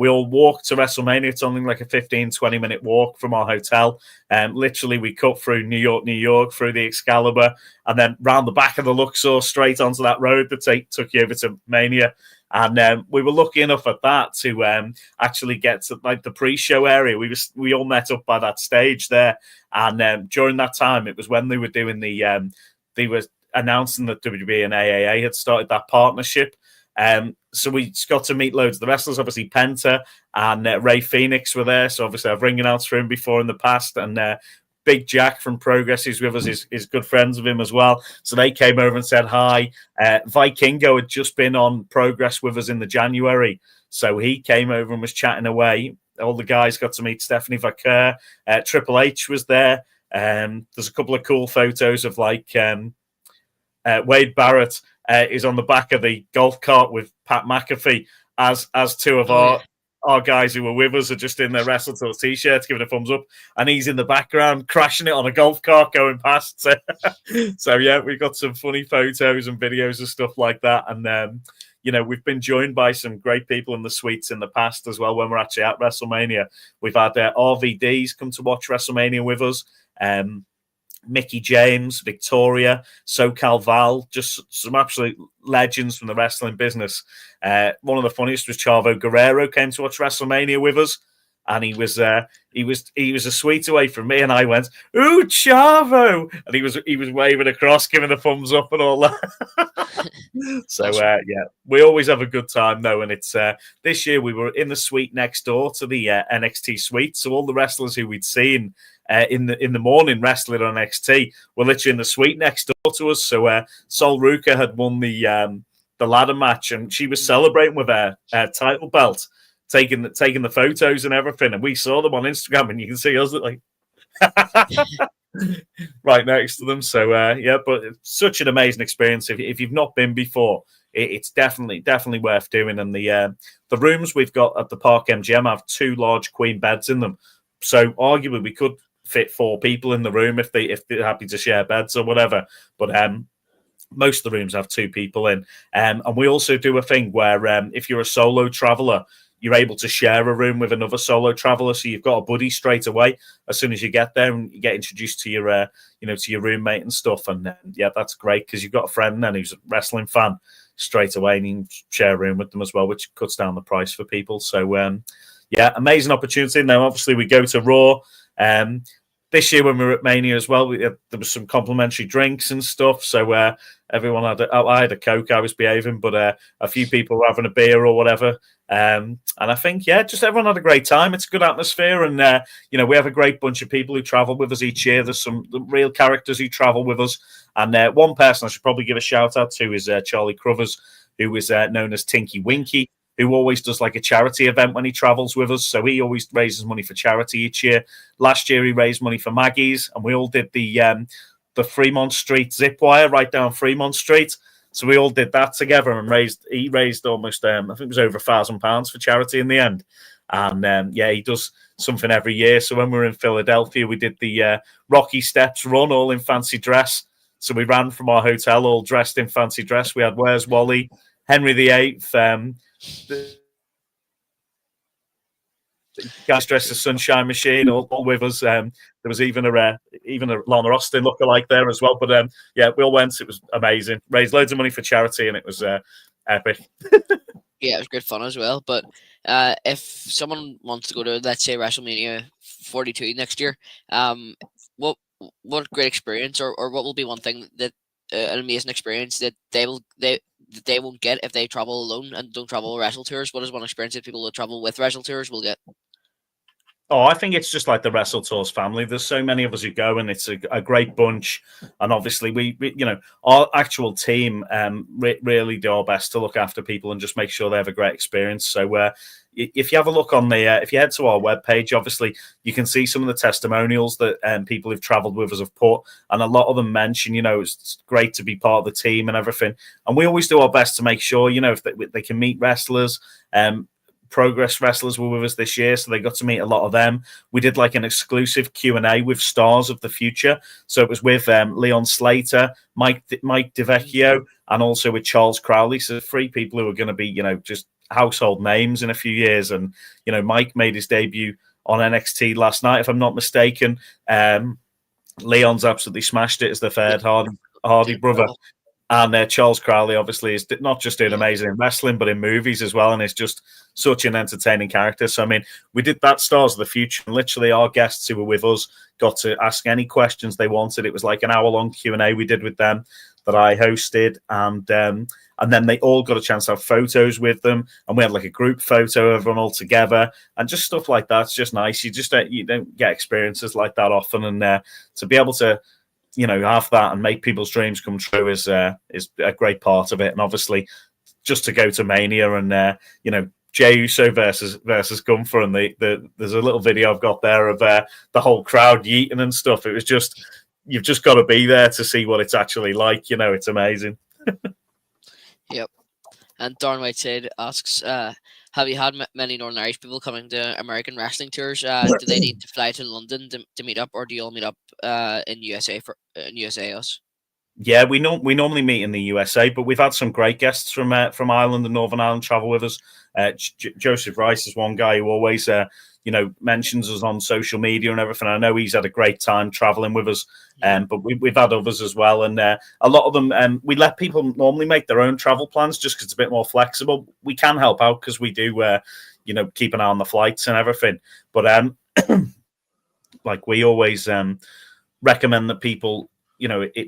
We all walked to WrestleMania. It's only like a 15-20 minute walk from our hotel. Literally, we cut through New York, through the Excalibur, and then round the back of the Luxor, straight onto that road that took you over to Mania. And we were lucky enough at that to actually get to like the pre-show area. We all met up by that stage there, and during that time, it was when they were doing they were announcing that WWE and AAA had started that partnership. So we got to meet loads of the wrestlers. Obviously, Penta and Ray Phoenix were there. So obviously, I've ring announced for him before in the past. And Big Jack from Progress, who's with us, is good friends of him as well. So they came over and said hi. Vikingo had just been on Progress with us in the January. So he came over and was chatting away. All the guys got to meet Stephanie Vaquer. Triple H was there. There's a couple of cool photos of like Wade Barrett is on the back of the golf cart with Pat McAfee as two of our guys who were with us are just in their WrestleTours t-shirts giving a thumbs up, and he's in the background crashing it on a golf cart going past. So yeah, we got some funny photos and videos and stuff like that. And we've been joined by some great people in the suites in the past as well. When we're actually at WrestleMania, we've had RVDs come to watch WrestleMania with us. Mickey James, Victoria, SoCal Val, just some absolute legends from the wrestling business. One of the funniest was Chavo Guerrero came to watch WrestleMania with us, and he was a suite away from me, and I went, "Ooh, Chavo!" and he was waving across, giving a thumbs up and all that. So we always have a good time though, and it's this year we were in the suite next door to the NXT suite, so all the wrestlers who we'd seen in the morning wrestling on NXT were literally in the suite next door to us. So Sol Ruka had won the ladder match, and she was celebrating with her title belt, taking the photos and everything, and we saw them on Instagram, and you can see us like right next to them. So but it's such an amazing experience. If you've not been before, it's definitely worth doing. And the rooms we've got at the Park MGM have 2 large queen beds in them, so arguably we could fit 4 people in the room if they're happy to share beds or whatever. But most of the rooms have 2 people in, and we also do a thing where if you're a solo traveler, you're able to share a room with another solo traveler, so you've got a buddy straight away as soon as you get there, and you get introduced to your to your roommate and stuff. And that's great because you've got a friend then who's a wrestling fan straight away, and you can share a room with them as well, which cuts down the price for people. So amazing opportunity. Now obviously we go to Raw. This year when we were at Mania as well, there was some complimentary drinks and stuff. So everyone I had a Coke, I was behaving, but a few people were having a beer or whatever. And I think, just everyone had a great time. It's a good atmosphere. And, we have a great bunch of people who travel with us each year. There's some real characters who travel with us. And one person I should probably give a shout out to is Charlie Crovers, who is known as Tinky Winky, who always does like a charity event when he travels with us. So he always raises money for charity each year. Last year he raised money for Maggie's, and we all did the Fremont Street zip wire right down Fremont Street. So we all did that together and he raised almost I think it was over £1,000 for charity in the end. And he does something every year. So when we were in Philadelphia, we did the Rocky Steps run all in fancy dress. So we ran from our hotel all dressed in fancy dress. We had Where's Wally, Henry VIII, the guys dressed as Sunshine Machine, all with us. There was even a Lana Austin lookalike there as well. But we all went. It was amazing. Raised loads of money for charity, and it was epic. Yeah, it was great fun as well. But if someone wants to go to, let's say, WrestleMania 42 next year, what great experience, or what will be one thing that an amazing experience that they won't get if they travel alone and don't travel with WrestleTours? What is one experience that people that travel with WrestleTours will get? Oh, I think it's just like the WrestleTours family. There's so many of us who go, and it's a great bunch. And obviously, we our actual team really do our best to look after people and just make sure they have a great experience. So if you have a look on if you head to our webpage, obviously you can see some of the testimonials that people who've travelled with us have put, and a lot of them mention, it's great to be part of the team and everything. And we always do our best to make sure, if they can meet wrestlers. Progress wrestlers were with us this year, so they got to meet a lot of them. We did like an exclusive Q&A with stars of the future. So it was with Leon Slater, Mike DeVecchio, and also with Charles Crowley. So 3 people who are going to be, just household names in a few years. And, Mike made his debut on NXT last night, if I'm not mistaken. Leon's absolutely smashed it as the third Hardy brother. And Charles Crowley, obviously, is not just doing amazing in wrestling, but in movies as well. And is just such an entertaining character. So, I mean, we did that Stars of the Future. And literally, our guests who were with us got to ask any questions they wanted. It was like an hour-long Q&A we did with them. that I hosted, and then they all got a chance to have photos with them, and we had like a group photo, everyone all together, and just stuff like that. It's just nice. You don't get experiences like that often, and to be able to have that and make people's dreams come true is a great part of it. And obviously, just to go to Mania and Jey Uso versus Gunther, and there's a little video I've got there of the whole crowd yeeting and stuff. It was just, you've just got to be there to see what it's actually like. It's amazing. Yep. And Darn Whiteside asks, have you had many Northern Irish people coming to American wrestling tours? Do they need to fly to London to meet up, or do you all meet up in USA us? Yeah, we normally meet in the USA, but we've had some great guests from Ireland and Northern Ireland travel with us. Joseph Rice is one guy who always mentions us on social media and everything. I know he's had a great time traveling with us, but we've had others as well, and a lot of them we let people normally make their own travel plans just because it's a bit more flexible. We can help out because we do keep an eye on the flights and everything, but like we always recommend that people,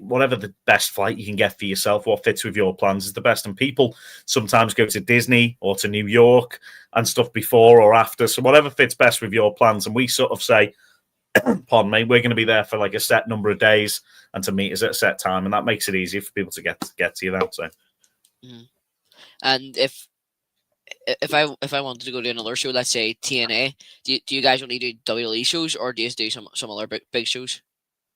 whatever the best flight you can get for yourself, what fits with your plans is the best. And people sometimes go to Disney or to New York and stuff before or after. So whatever fits best with your plans. And we sort of say, pardon me, we're going to be there for like a set number of days and to meet us at a set time. And that makes it easier for people to get to you then. So. And if I wanted to go to another show, let's say TNA, do you guys only do WWE shows, or do you do some other big shows?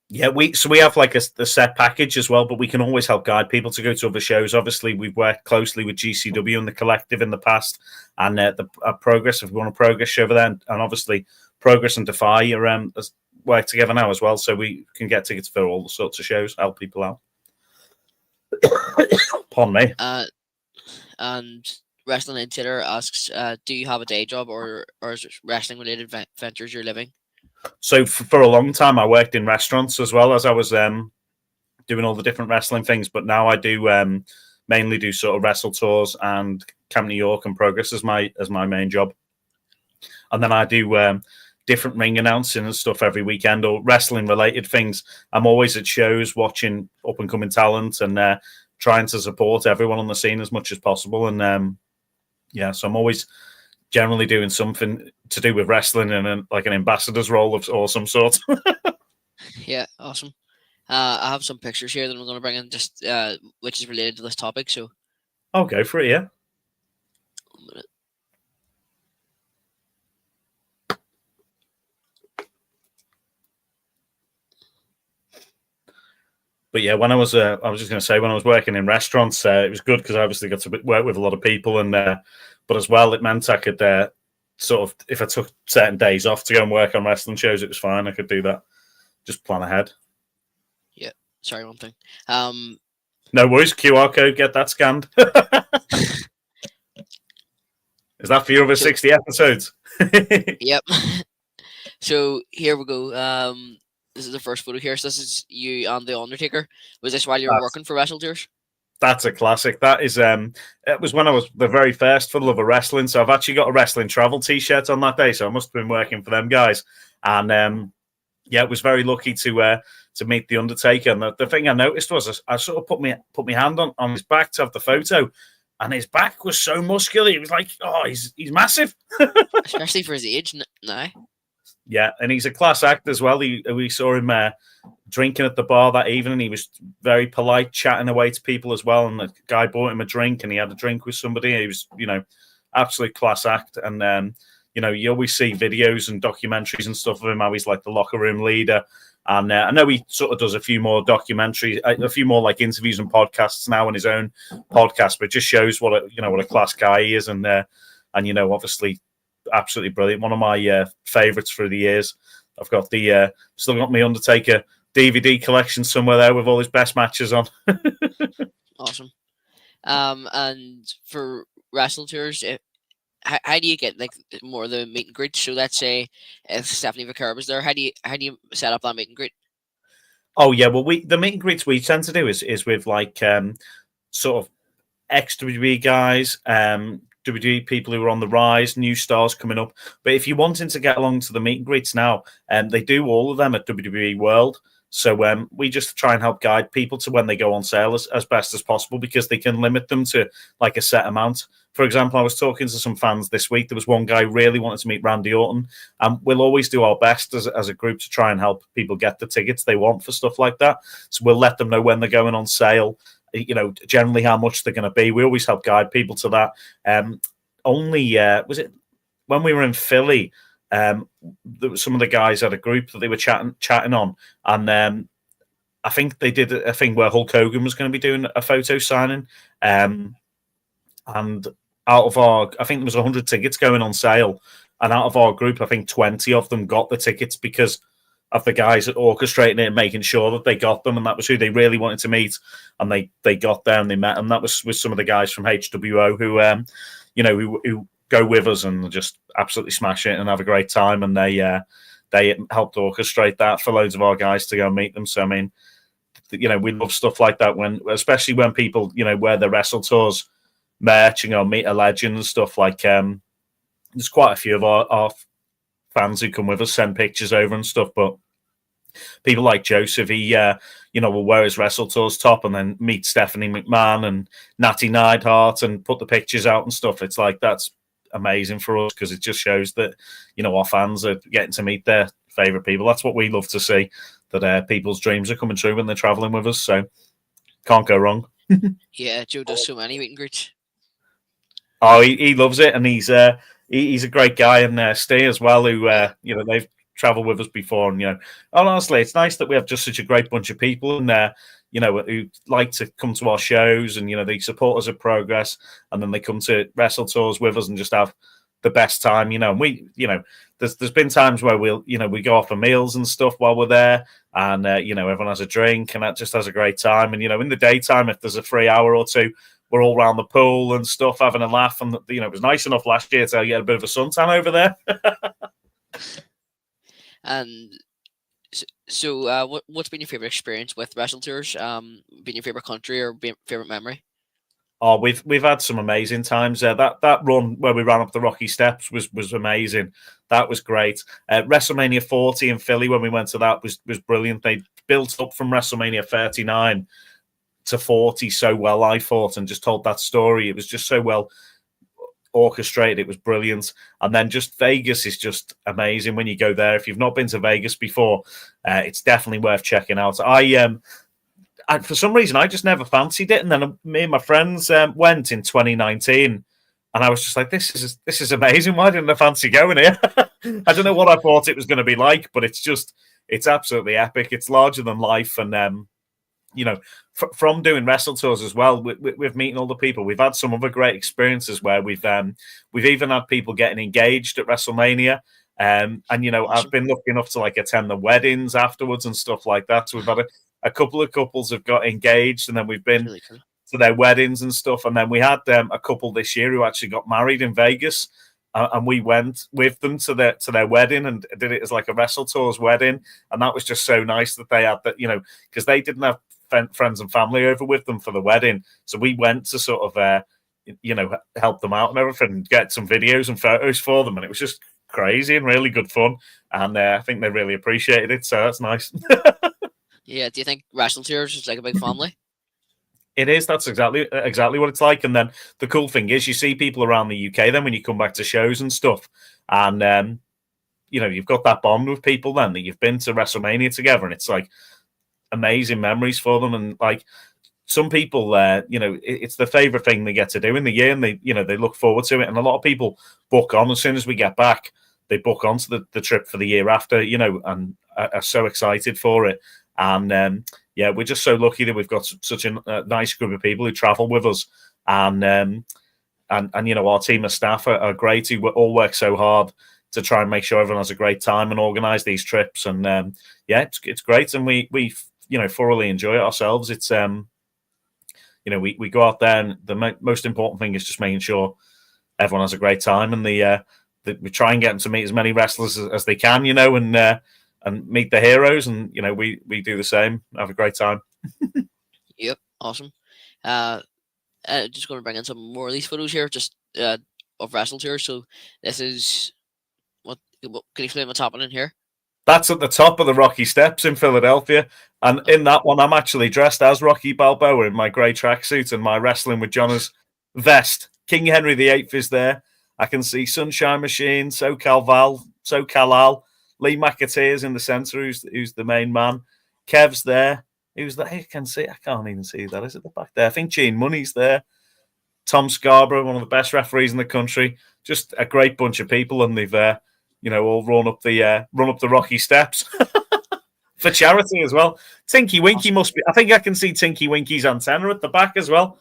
Yeah, we have like a set package as well, but we can always help guide people to go to other shows. Obviously, we've worked closely with GCW and the Collective in the past, and the Progress, if we want a Progress show over there, and obviously Progress and Defy are work together now as well, so we can get tickets for all the sorts of shows, help people out. Pardon me. And Wrestling Insider asks, do you have a day job, or is it wrestling related ventures you're living? So for a long time, I worked in restaurants as well as I was doing all the different wrestling things. But now I do mainly do sort of WrestleTours and Camp New York and Progress as my main job. And then I do different ring announcing and stuff every weekend, or wrestling related things. I'm always at shows watching up and coming talent and trying to support everyone on the scene as much as possible. And so I'm always generally doing something to do with wrestling and like an ambassador's role or some sort. Yeah, awesome. I have some pictures here that I'm going to bring in, just which is related to this topic. So I'll go for it. Yeah. 1 minute. But yeah, when I was just going to say, when I was working in restaurants, it was good because I obviously got to work with a lot of people, and but as well, it meant I could sort of, if I took certain days off to go and work on wrestling shows, it was fine. I could do that. Just plan ahead. Yeah. Sorry, one thing. No worries. QR code. Get that scanned. Is that for your other 60 episodes? Yep. So here we go. This is the first photo here. So this is you and the Undertaker. Was this while you were working for WrestleTours? That's a classic. That is, it was when I was the very first for Love of Wrestling. So I've actually got a wrestling travel T-shirt on that day. So I must have been working for them guys. And it was very lucky to meet the Undertaker. And the thing I noticed was I sort of put my hand on his back to have the photo, and his back was so muscular. It was like, oh, he's massive, especially for his age now. Yeah, and he's a class act as well. We saw him drinking at the bar that evening. He was very polite, chatting away to people as well. And the guy bought him a drink, and he had a drink with somebody. He was, absolute class act. And you always see videos and documentaries and stuff of him, how he's like the locker room leader. And I know he sort of does a few more documentaries, a few more like interviews and podcasts now on his own podcast, but it just shows what a class guy he is. And obviously, absolutely brilliant. One of my favorites through the years. I've got still got my Undertaker DVD collection somewhere there with all his best matches on. Awesome. And for WrestleTours, how do you get like more of the meet and greet? So let's say if Stephanie Vaquer was there, how do you set up that meet and greet? Oh yeah, well the meet and greets we tend to do is with like sort of ex-WWE guys, WWE people who are on the rise, new stars coming up. But if you're wanting to get along to the meet and greets now, they do all of them at WWE World. So we just try and help guide people to when they go on sale as best as possible, because they can limit them to like a set amount. For example, I was talking to some fans this week. There was one guy who really wanted to meet Randy Orton, and we'll always do our best as a group to try and help people get the tickets they want for stuff like that. So we'll let them know when they're going on sale, generally how much they're going to be. We always help guide people to that. Was it when we were in Philly? Some of the guys had a group that they were chatting on, and I think they did a thing where Hulk Hogan was going to be doing a photo signing, and out of I think there was 100 tickets going on sale, and out of our group, I think 20 of them got the tickets because of the guys orchestrating it and making sure that they got them, and that was who they really wanted to meet, and they got there and they met, and that was with some of the guys from HWO who go with us and just absolutely smash it and have a great time, and they helped orchestrate that for loads of our guys to go and meet them. So I mean, we love stuff like that, especially when people wear the WrestleTours merch and meet a legend and stuff. Like there's quite a few of our fans who come with us, send pictures over and stuff, but people like Joseph, he will wear his WrestleTours top and then meet Stephanie McMahon and Natty Neidhart and put the pictures out and stuff. It's like, that's amazing for us, because it just shows that our fans are getting to meet their favorite people. That's what we love to see, that people's dreams are coming true when they're traveling with us. So can't go wrong. Yeah, Joe does so many meet and greets. Oh, he loves it, and he's a great guy. And Stay as well, who they've traveled with us before, and honestly, it's nice that we have just such a great bunch of people in there, who like to come to our shows, and they support us at Progress, and then they come to WrestleTours with us and just have the best time. And we, there's been times where we go off for meals and stuff while we're there, and everyone has a drink, and that just has a great time. And in the daytime, if there's a free hour or two, we're all around the pool and stuff, having a laugh. And it was nice enough last year to get a bit of a suntan over there. And so, what's been your favorite experience with WrestleTours? Been your favorite country or favorite memory? Oh, we've had some amazing times. That run where we ran up the Rocky Steps was amazing. That was great. WrestleMania 40 in Philly, when we went to that, was brilliant. They built up from WrestleMania 39 to 40 so well, I thought, and just told that story. It was just so well orchestrated. It was brilliant. And then just Vegas is just amazing when you go there. If you've not been to Vegas before, it's definitely worth checking out. For some reason, I just never fancied it, and then me and my friends went in 2019, and I was just like, "This is amazing. Why didn't I fancy going here?" I don't know what I thought it was going to be like, but it's absolutely epic. It's larger than life, and from doing WrestleTours as well, with meeting all the people, we've had some other great experiences where we've even had people getting engaged at WrestleMania. And awesome. I've been lucky enough to attend the weddings afterwards and stuff like that. So we've had a couple of couples have got engaged, and then we've been really cool to their weddings and stuff. And then we had a couple this year who actually got married in Vegas, and we went with them to their wedding and did it as like a WrestleTours wedding. And that was just so nice that they had that, because they didn't have friends and family over with them for the wedding. So we went to sort of, help them out and everything, get some videos and photos for them. And it was just crazy and really good fun. And I think they really appreciated it. So that's nice. Yeah. Do you think WrestleTours is like a big family? It is. That's exactly what it's like. And then the cool thing is you see people around the UK then when you come back to shows and stuff. And, you've got that bond with people then that you've been to WrestleMania together. And it's like amazing memories for them. And like some people, it's the favorite thing they get to do in the year, and they look forward to it. And a lot of people book on as soon as we get back. They book onto the trip for the year after, and are so excited for it. And we're just so lucky that we've got such a nice group of people who travel with us, and our team of staff are great. Who all work so hard to try and make sure everyone has a great time and organise these trips. And it's great, and we thoroughly enjoy it ourselves. It's we go out there, and the most important thing is just making sure everyone has a great time, and we try and get them to meet as many wrestlers as they can, and meet the heroes, and we do the same, have a great time. Yep, awesome. Just going to bring in some more of these photos here, just of WrestleTours. So this is what can you explain what's happening here? That's at the top of the Rocky Steps in Philadelphia. And in that one, I'm actually dressed as Rocky Balboa in my grey tracksuit and my Wrestling with John's vest. King Henry VIII is there. I can see Sunshine Machine, SoCal Val, SoCal Al, Lee McAteer's in the centre, who's the main man. Kev's there. Who's that? I can't even see that. Is it the back there? I think Gene Money's there. Tom Scarborough, one of the best referees in the country. Just a great bunch of people, and they've all run up the Rocky Steps for charity as well. Tinky Winky must be. I think I can see Tinky Winky's antenna at the back as well.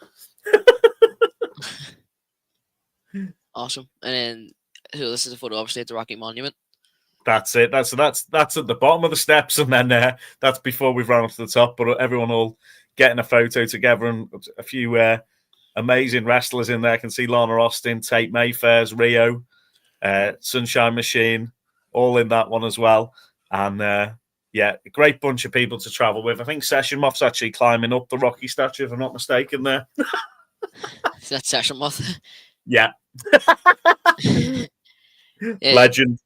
Awesome. And then, so this is a photo, obviously, at the Rocky Monument. That's it. That's at the bottom of the steps, and then that's before we've run up to the top. But everyone all getting a photo together, and a few amazing wrestlers in there. I can see Lana Austin, Tate Mayfair's Rio, Sunshine Machine, all in that one as well. And a great bunch of people to travel with. I think Session Moth's actually climbing up the Rocky statue, if I'm not mistaken. There, Is that Session Moth? Yeah. Legend.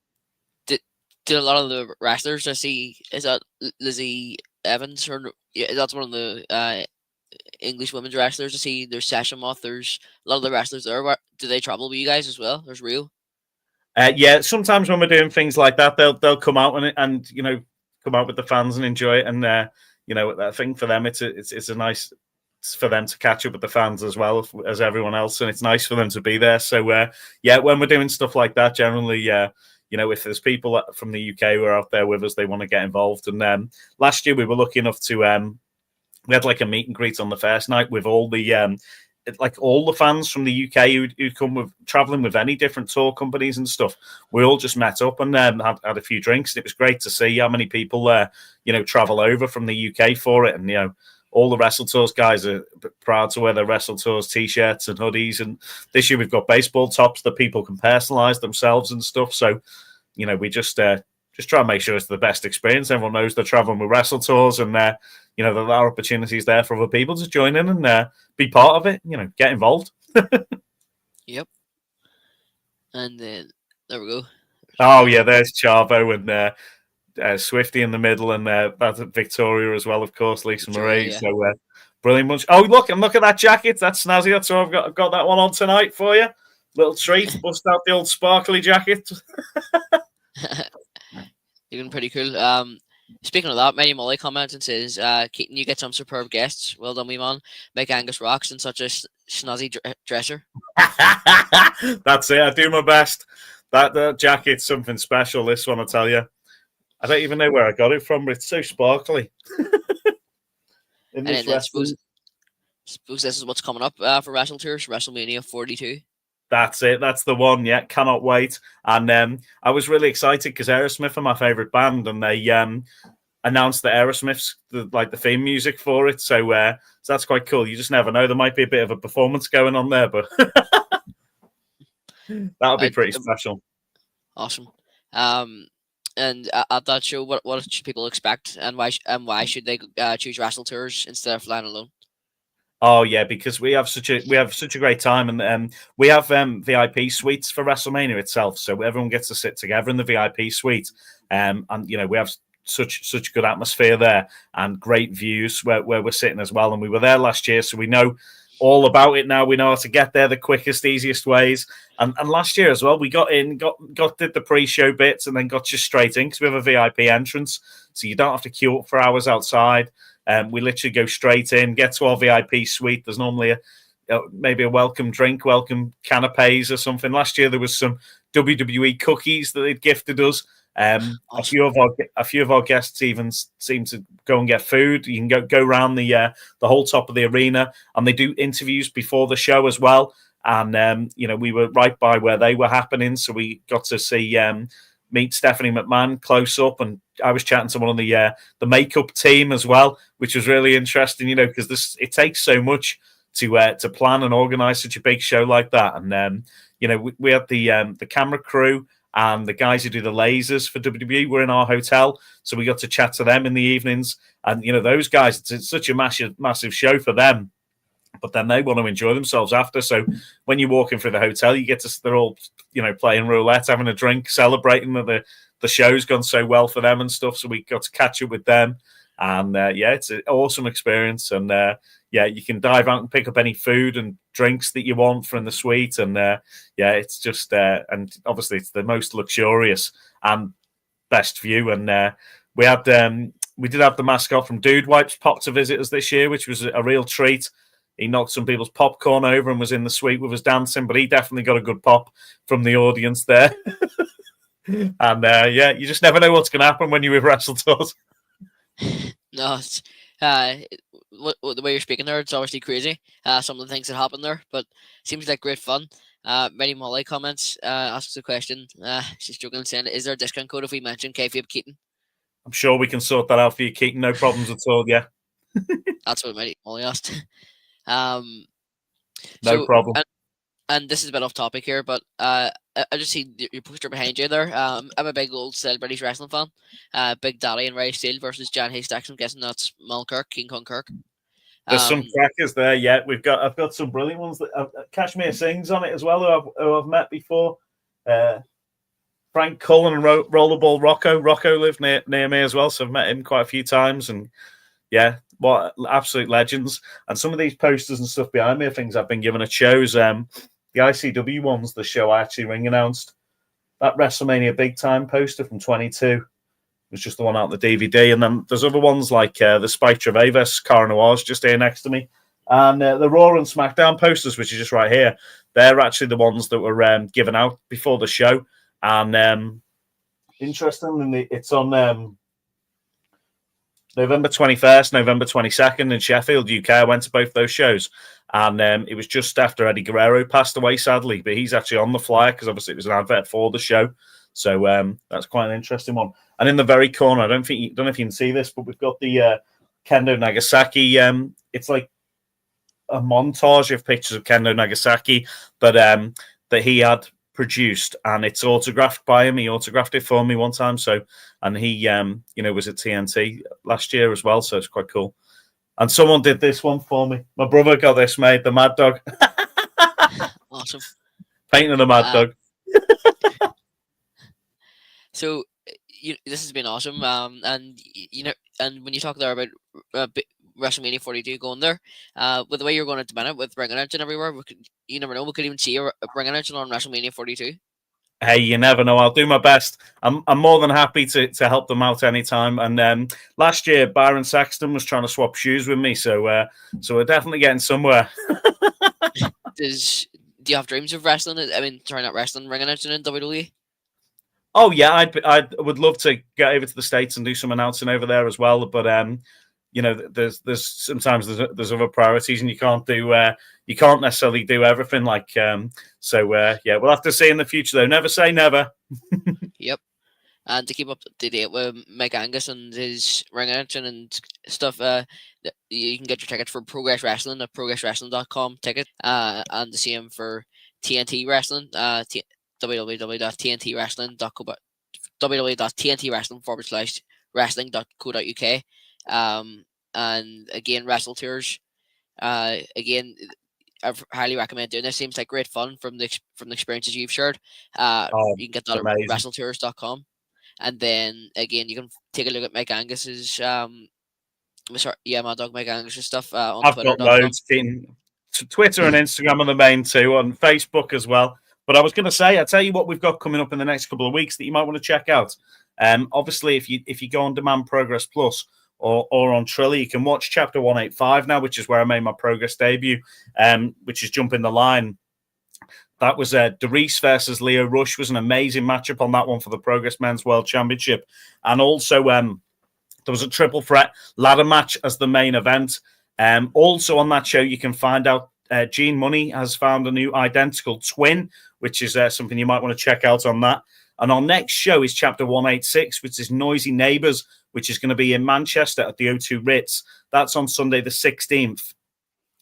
Did a lot of the wrestlers I see, is that Lizzie Evans, or that's one of the English women's wrestlers? I see there's Session Moth, there's a lot of the wrestlers there. Do they travel with you guys as well? There's Rio. Sometimes when we're doing things like that, they'll come out and come out with the fans and enjoy it. And I think for them it's a nice for them to catch up with the fans as well as everyone else, and it's nice for them to be there. So when we're doing stuff like that, generally, if there's people from the UK who are out there with us, they want to get involved. And last year we were lucky enough to we had like a meet and greet on the first night with all the all the fans from the UK who'd come with traveling with any different tour companies and stuff. We all just met up and had a few drinks. It was great to see how many people travel over from the UK for it. And all the WrestleTours guys are proud to wear their WrestleTours t-shirts and hoodies. And this year we've got baseball tops that people can personalize themselves and stuff. So we just try and make sure it's the best experience. Everyone knows they're traveling with WrestleTours, and there are opportunities there for other people to join in and be part of it. Get involved. Yep. And then there we go. Oh yeah, there's Chavo and Swifty in the middle, and that's Victoria as well, of course, Lisa Marie. Yeah. So brilliant bunch. Oh look at that jacket. That's snazzy. That's why I've got that one on tonight for you. Little treat. Bust out the old sparkly jacket. You're doing pretty cool. Speaking of that, Many Molly comments and says, Keaton, you get some superb guests. Well done, wee man. Make Angus rocks and such a snazzy dresser. That's it. I do my best. That jacket's something special, this one, I tell you. I don't even know where I got it from, but it's so sparkly. And then I suppose this is what's coming up for WrestleTours, WrestleMania 42. That's it. That's the one. Yeah, cannot wait. And I was really excited because Aerosmith are my favorite band, and they announced that Aerosmith's the theme music for it. So that's quite cool. You just never know. There might be a bit of a performance going on there, but that'll be pretty special. Awesome. And at that show, what should people expect, and why should they choose WrestleTours instead of flying alone? Oh yeah, because we have such a great time, and we have VIP suites for WrestleMania itself, so everyone gets to sit together in the VIP suite, and we have such good atmosphere there and great views where we're sitting as well. And we were there last year, so we know all about it now. We know how to get there the quickest, easiest ways. And last year as well, we got did the pre-show bits and then got you straight in because we have a VIP entrance, so you don't have to queue up for hours outside. We literally go straight in, get to our VIP suite. There's normally maybe a welcome drink, welcome canapes or something. Last year there was some WWE cookies that they'd gifted us. Awesome. A few of our guests even seem to go and get food. You can go around the whole top of the arena, and they do interviews before the show as well. And we were right by where they were happening, so we got to see meet Stephanie McMahon close up, and I was chatting to one of the makeup team as well, which was really interesting. Because it takes so much to plan and organize such a big show like that. And we had the camera crew and the guys who do the lasers for WWE were in our hotel, so we got to chat to them in the evenings. And those guys, it's such a massive show for them but then they want to enjoy themselves after. So when you're walking through the hotel, they're all, playing roulette, having a drink, celebrating that the show's gone so well for them and stuff. So we got to catch up with them. And it's an awesome experience. And you can dive out and pick up any food and drinks that you want from the suite. And it's just, and obviously it's the most luxurious and best view. And we did have the mascot from Dude Wipes pop to visit us this year, which was a real treat. He knocked some people's popcorn over and was in the suite with us dancing, but he definitely got a good pop from the audience there. And you just never know what's going to happen when you're with WrestleTours. No, it's, the way you're speaking there, it's obviously crazy. Some of the things that happen there, but seems like great fun. Many Molly comments asks the question. She's joking, saying, "Is there a discount code if we mention Kayfabe Keaton?" I'm sure we can sort that out for you, Keaton. No problems at all. Yeah, that's what Many Molly asked. No problem. And this is a bit off topic here, but I just see your poster behind you there. I'm a big old British wrestling fan. Big Daddy and Ray Steele versus Jan Haystacks. I'm guessing that's Mal Kirk, King Kong Kirk. There's some crackers there. Yeah, I've got some brilliant ones. That Kashmir Singh's on it as well, who I've met before. Frank Cullen and Rollerball Rocco. Rocco lived near me as well, so I've met him quite a few times. And yeah, what absolute legends. And some of these posters and stuff behind me are things I've been given at shows. The ICW one's the show I actually ring announced. That WrestleMania Big Time poster from 22 was just the one out on the DVD. And then there's other ones like the Spike Travavis, Cara Noir's just here next to me. And the Raw and SmackDown posters, which are just right here, they're actually the ones that were given out before the show. And interestingly, it's on November 21st, November 22nd in Sheffield, UK. I went to both those shows. And it was just after Eddie Guerrero passed away, sadly. But he's actually on the flyer because obviously it was an advert for the show. So that's quite an interesting one. And in the very corner, I don't know if you can see this, but we've got the Kendo Nagasaki. It's like a montage of pictures of Kendo Nagasaki that he had produced, and it's autographed by him. He autographed it for me one time. So, and he, was at TNT last year as well. So it's quite cool. And someone did this one for me. My brother got this made, the Maddog. Awesome. Painting the Maddog. So this has been awesome. And when you talk there about WrestleMania 42 going there, with the way you're going at the minute with ring announcing everywhere, you never know. We could even see a ring announcing on WrestleMania 42. Hey, you never know. I'll do my best. I'm more than happy to help them out anytime. And last year, Byron Saxton was trying to swap shoes with me, so we're definitely getting somewhere. Do you have dreams of wrestling? I mean, trying out wrestling ring announcing in WWE? Oh yeah, I would love to get over to the States and do some announcing over there as well. But there's sometimes there's other priorities, and you can't necessarily do everything. We'll have to see in the future though. Never say never. Yep. And to keep up to date with Mike Angus and his ring announcing and stuff, you can get your tickets for Progress Wrestling at progresswrestling.com ticket, and the same for TNT Wrestling, www.tntwrestling.co, www.tntwrestling/wrestling.co.uk. And again, WrestleTours. Again, I highly recommend doing this. Seems like great fun from the experiences you've shared. You can get that at WrestleTours.com. And then again, you can take a look at Mike Angus's Maddog Mike Angus's stuff on I've Twitter. got loads. Twitter and Instagram are the main two, on Facebook as well. But I was going to say, I'll tell you what we've got coming up in the next couple of weeks that you might want to check out. Obviously, if you go on Demand Progress Plus or on Triller, you can watch Chapter 185 now, which is where I made my Progress debut, which is Jumping the Line. That was Darius versus Leo Rush. Was an amazing matchup on that one for the Progress Men's World Championship. And also there was a triple threat ladder match as the main event. Also on that show, you can find out Gene Money has found a new identical twin, which is something you might want to check out on that. And our next show is Chapter 186, which is Noisy Neighbours, which is going to be in Manchester at the O2 Ritz. That's on Sunday the 16th.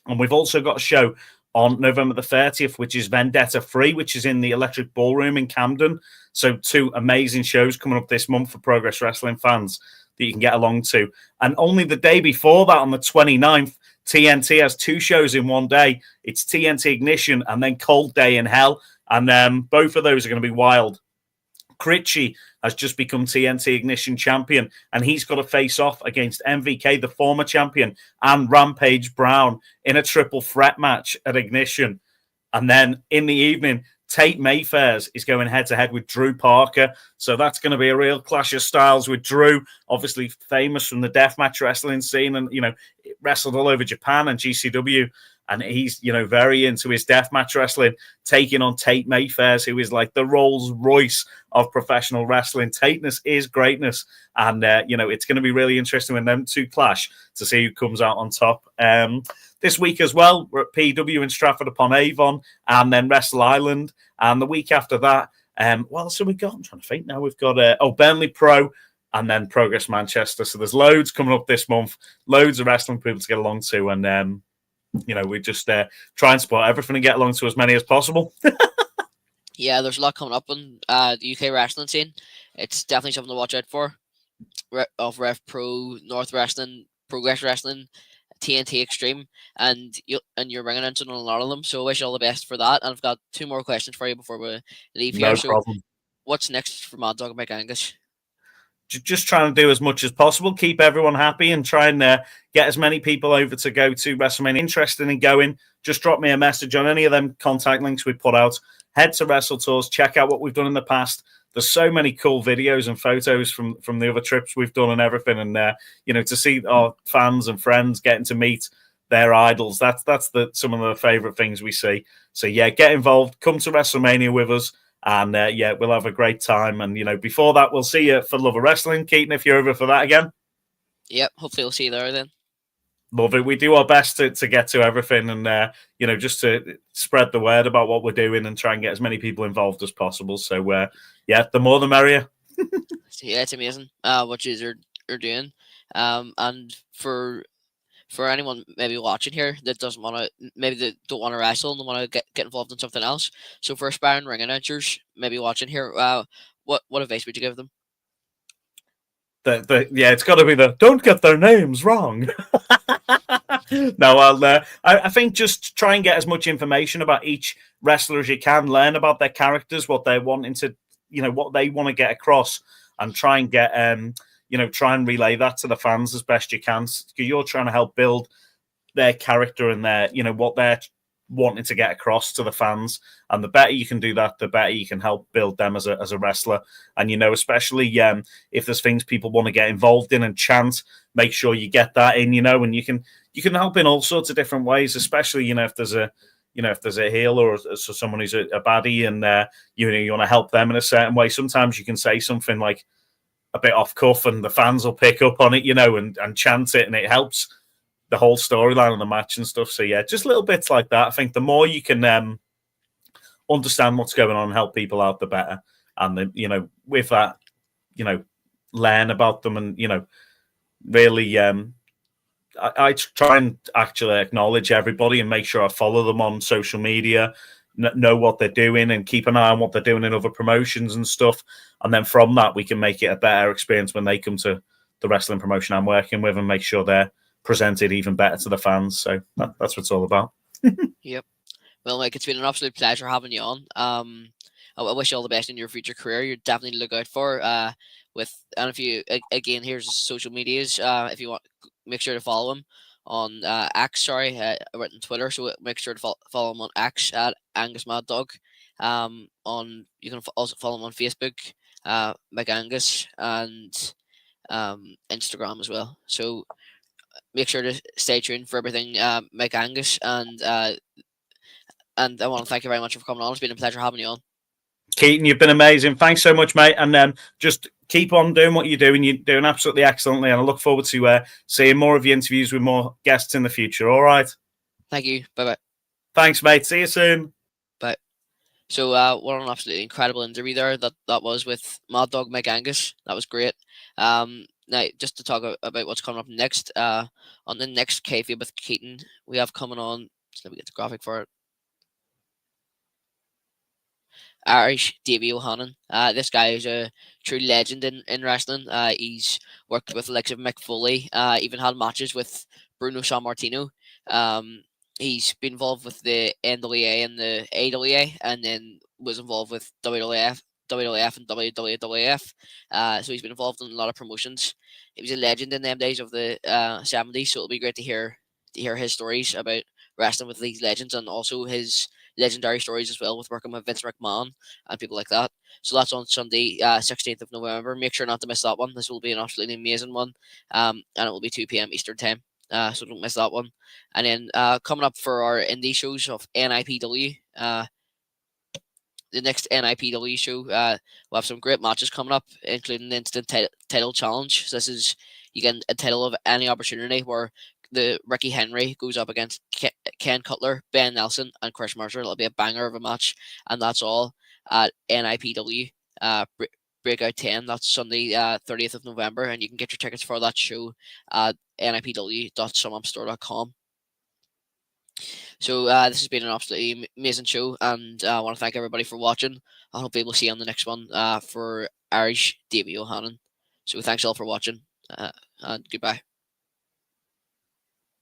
And we've also got a show on November the 30th, which is Vendetta Free, which is in the Electric Ballroom in Camden. So 2 amazing shows coming up this month for Progress Wrestling fans that you can get along to. And only the day before that, on the 29th, TNT has 2 shows in one day. It's TNT Ignition and then Cold Day in Hell. And both of those are going to be wild. Critchy has just become TNT Ignition champion, and he's got to face off against MVK, the former champion, and Rampage Brown in a triple threat match at Ignition. And then in the evening, Tate Mayfairs is going head-to-head with Drew Parker. So that's going to be a real clash of styles with Drew, obviously famous from the deathmatch wrestling scene and, wrestled all over Japan and GCW. And he's, very into his deathmatch wrestling, taking on Tate Mayfairs, who is like the Rolls Royce of professional wrestling. Tateness is greatness. And, it's going to be really interesting when them two clash to see who comes out on top. This week as well, we're at PW in Stratford-upon-Avon and then Wrestle Island. And the week after that, what else have we got? I'm trying to think now. We've got, Burnley Pro and then Progress Manchester. So there's loads coming up this month, loads of wrestling people to get along to. And, we just try and support everything and get along to as many as possible. Yeah, there's a lot coming up on the UK wrestling scene. It's definitely something to watch out for. Of Rev Pro, North Wrestling, Progress Wrestling, TNT Extreme, and you're bringing into a lot of them. So I wish you all the best for that. And I've got 2 more questions for you before we leave here. No problem. What's next for Maddog and Angus? Just trying to do as much as possible, keep everyone happy, and try and get as many people over to go to WrestleMania. Interested in going, just drop me a message on any of them contact links we put out. Head to WrestleTours, check out what we've done in the past. There's so many cool videos and photos from the other trips we've done and everything. And, to see our fans and friends getting to meet their idols, that's some of the favorite things we see. So, yeah, get involved, come to WrestleMania with us. And, we'll have a great time. And, before that, we'll see you for Love of Wrestling. Keaton, if you're over for that again. Yep, hopefully we'll see you there then. Love it. We do our best to get to everything and, just to spread the word about what we're doing and try and get as many people involved as possible. So, the more the merrier. Yeah, it's amazing what you are doing. And for anyone maybe watching here that doesn't want to, maybe they don't want to wrestle and they want to get involved in something else. So for aspiring ring announcers maybe watching here, what advice would you give them? It's got to be don't get their names wrong. No, I think just try and get as much information about each wrestler as you can. Learn about their characters, what they're wanting to, what they want to get across, and try and get try and relay that to the fans as best you can. You're trying to help build their character and their, what they're wanting to get across to the fans. And the better you can do that, the better you can help build them as a wrestler. And, especially if there's things people want to get involved in and chant, make sure you get that in, and you can help in all sorts of different ways, especially, if there's a heel or someone who's a baddie and, you want to help them in a certain way. Sometimes you can say something like a bit off cuff and the fans will pick up on it, and chant it, and it helps the whole storyline of the match and stuff. So, yeah, just little bits like that. I think the more you can understand what's going on and help people out, the better. And, then, with that, learn about them and, really I try and actually acknowledge everybody and make sure I follow them on social media, know what they're doing and keep an eye on what they're doing in other promotions and stuff. And then from that, we can make it a better experience when they come to the wrestling promotion I'm working with and make sure they're presented even better to the fans. So that's what it's all about. Yep. Well, Mike, it's been an absolute pleasure having you on. I wish you all the best in your future career. You're definitely to look out for. And if you again, here's social medias. If you want, make sure to follow him on X. Sorry, I went on Twitter, so make sure to follow him on X at Angus Maddog. You can also follow him on Facebook, McAngus, and Instagram as well. So make sure to stay tuned for everything, McAngus, and I want to thank you very much for coming on. It's been a pleasure having you on. Keaton, you've been amazing. Thanks so much, mate. And just keep on doing what you're doing. You're doing absolutely excellently. And I look forward to seeing more of your interviews with more guests in the future. All right. Thank you. Bye-bye. Thanks, mate. See you soon. Bye. So what an absolutely incredible interview there that was with Maddog Angus. That was great. Now, just to talk about what's coming up next, on the next Kayfabe with Keaton, we have coming on, just let me get the graphic for it, Irish Davey O'Hannon. This guy is a true legend in wrestling. He's worked with the likes of Mick Foley, even had matches with Bruno Sammartino. He's been involved with the NWA and the AWA, and then was involved with WWF and WWF. So he's been involved in a lot of promotions. He was a legend in them days of the 70s, so it'll be great to hear his stories about wrestling with these legends, and also his legendary stories as well with working with Vince McMahon and people like that. So that's on Sunday, 16th of November. Make sure not to miss that one. This will be an absolutely amazing one, and it will be 2 p.m. Eastern time. So don't miss that one. And then coming up for our indie shows of NIPW, the next NIPW show, we'll have some great matches coming up, including the instant title challenge. So this is, you get a title of any opportunity, where the Ricky Henry goes up against Ken Cutler, Ben Nelson, and Chris Mercer. It'll be a banger of a match, and that's all at NIPW. Breakout 10. That's Sunday, 30th of November, and you can get your tickets for that show at nipw.sumumpstore.com. So this has been an absolutely amazing show, and I want to thank everybody for watching. I hope we will see you on the next one for Irish Davey O'Hannon. So thanks all for watching, and goodbye.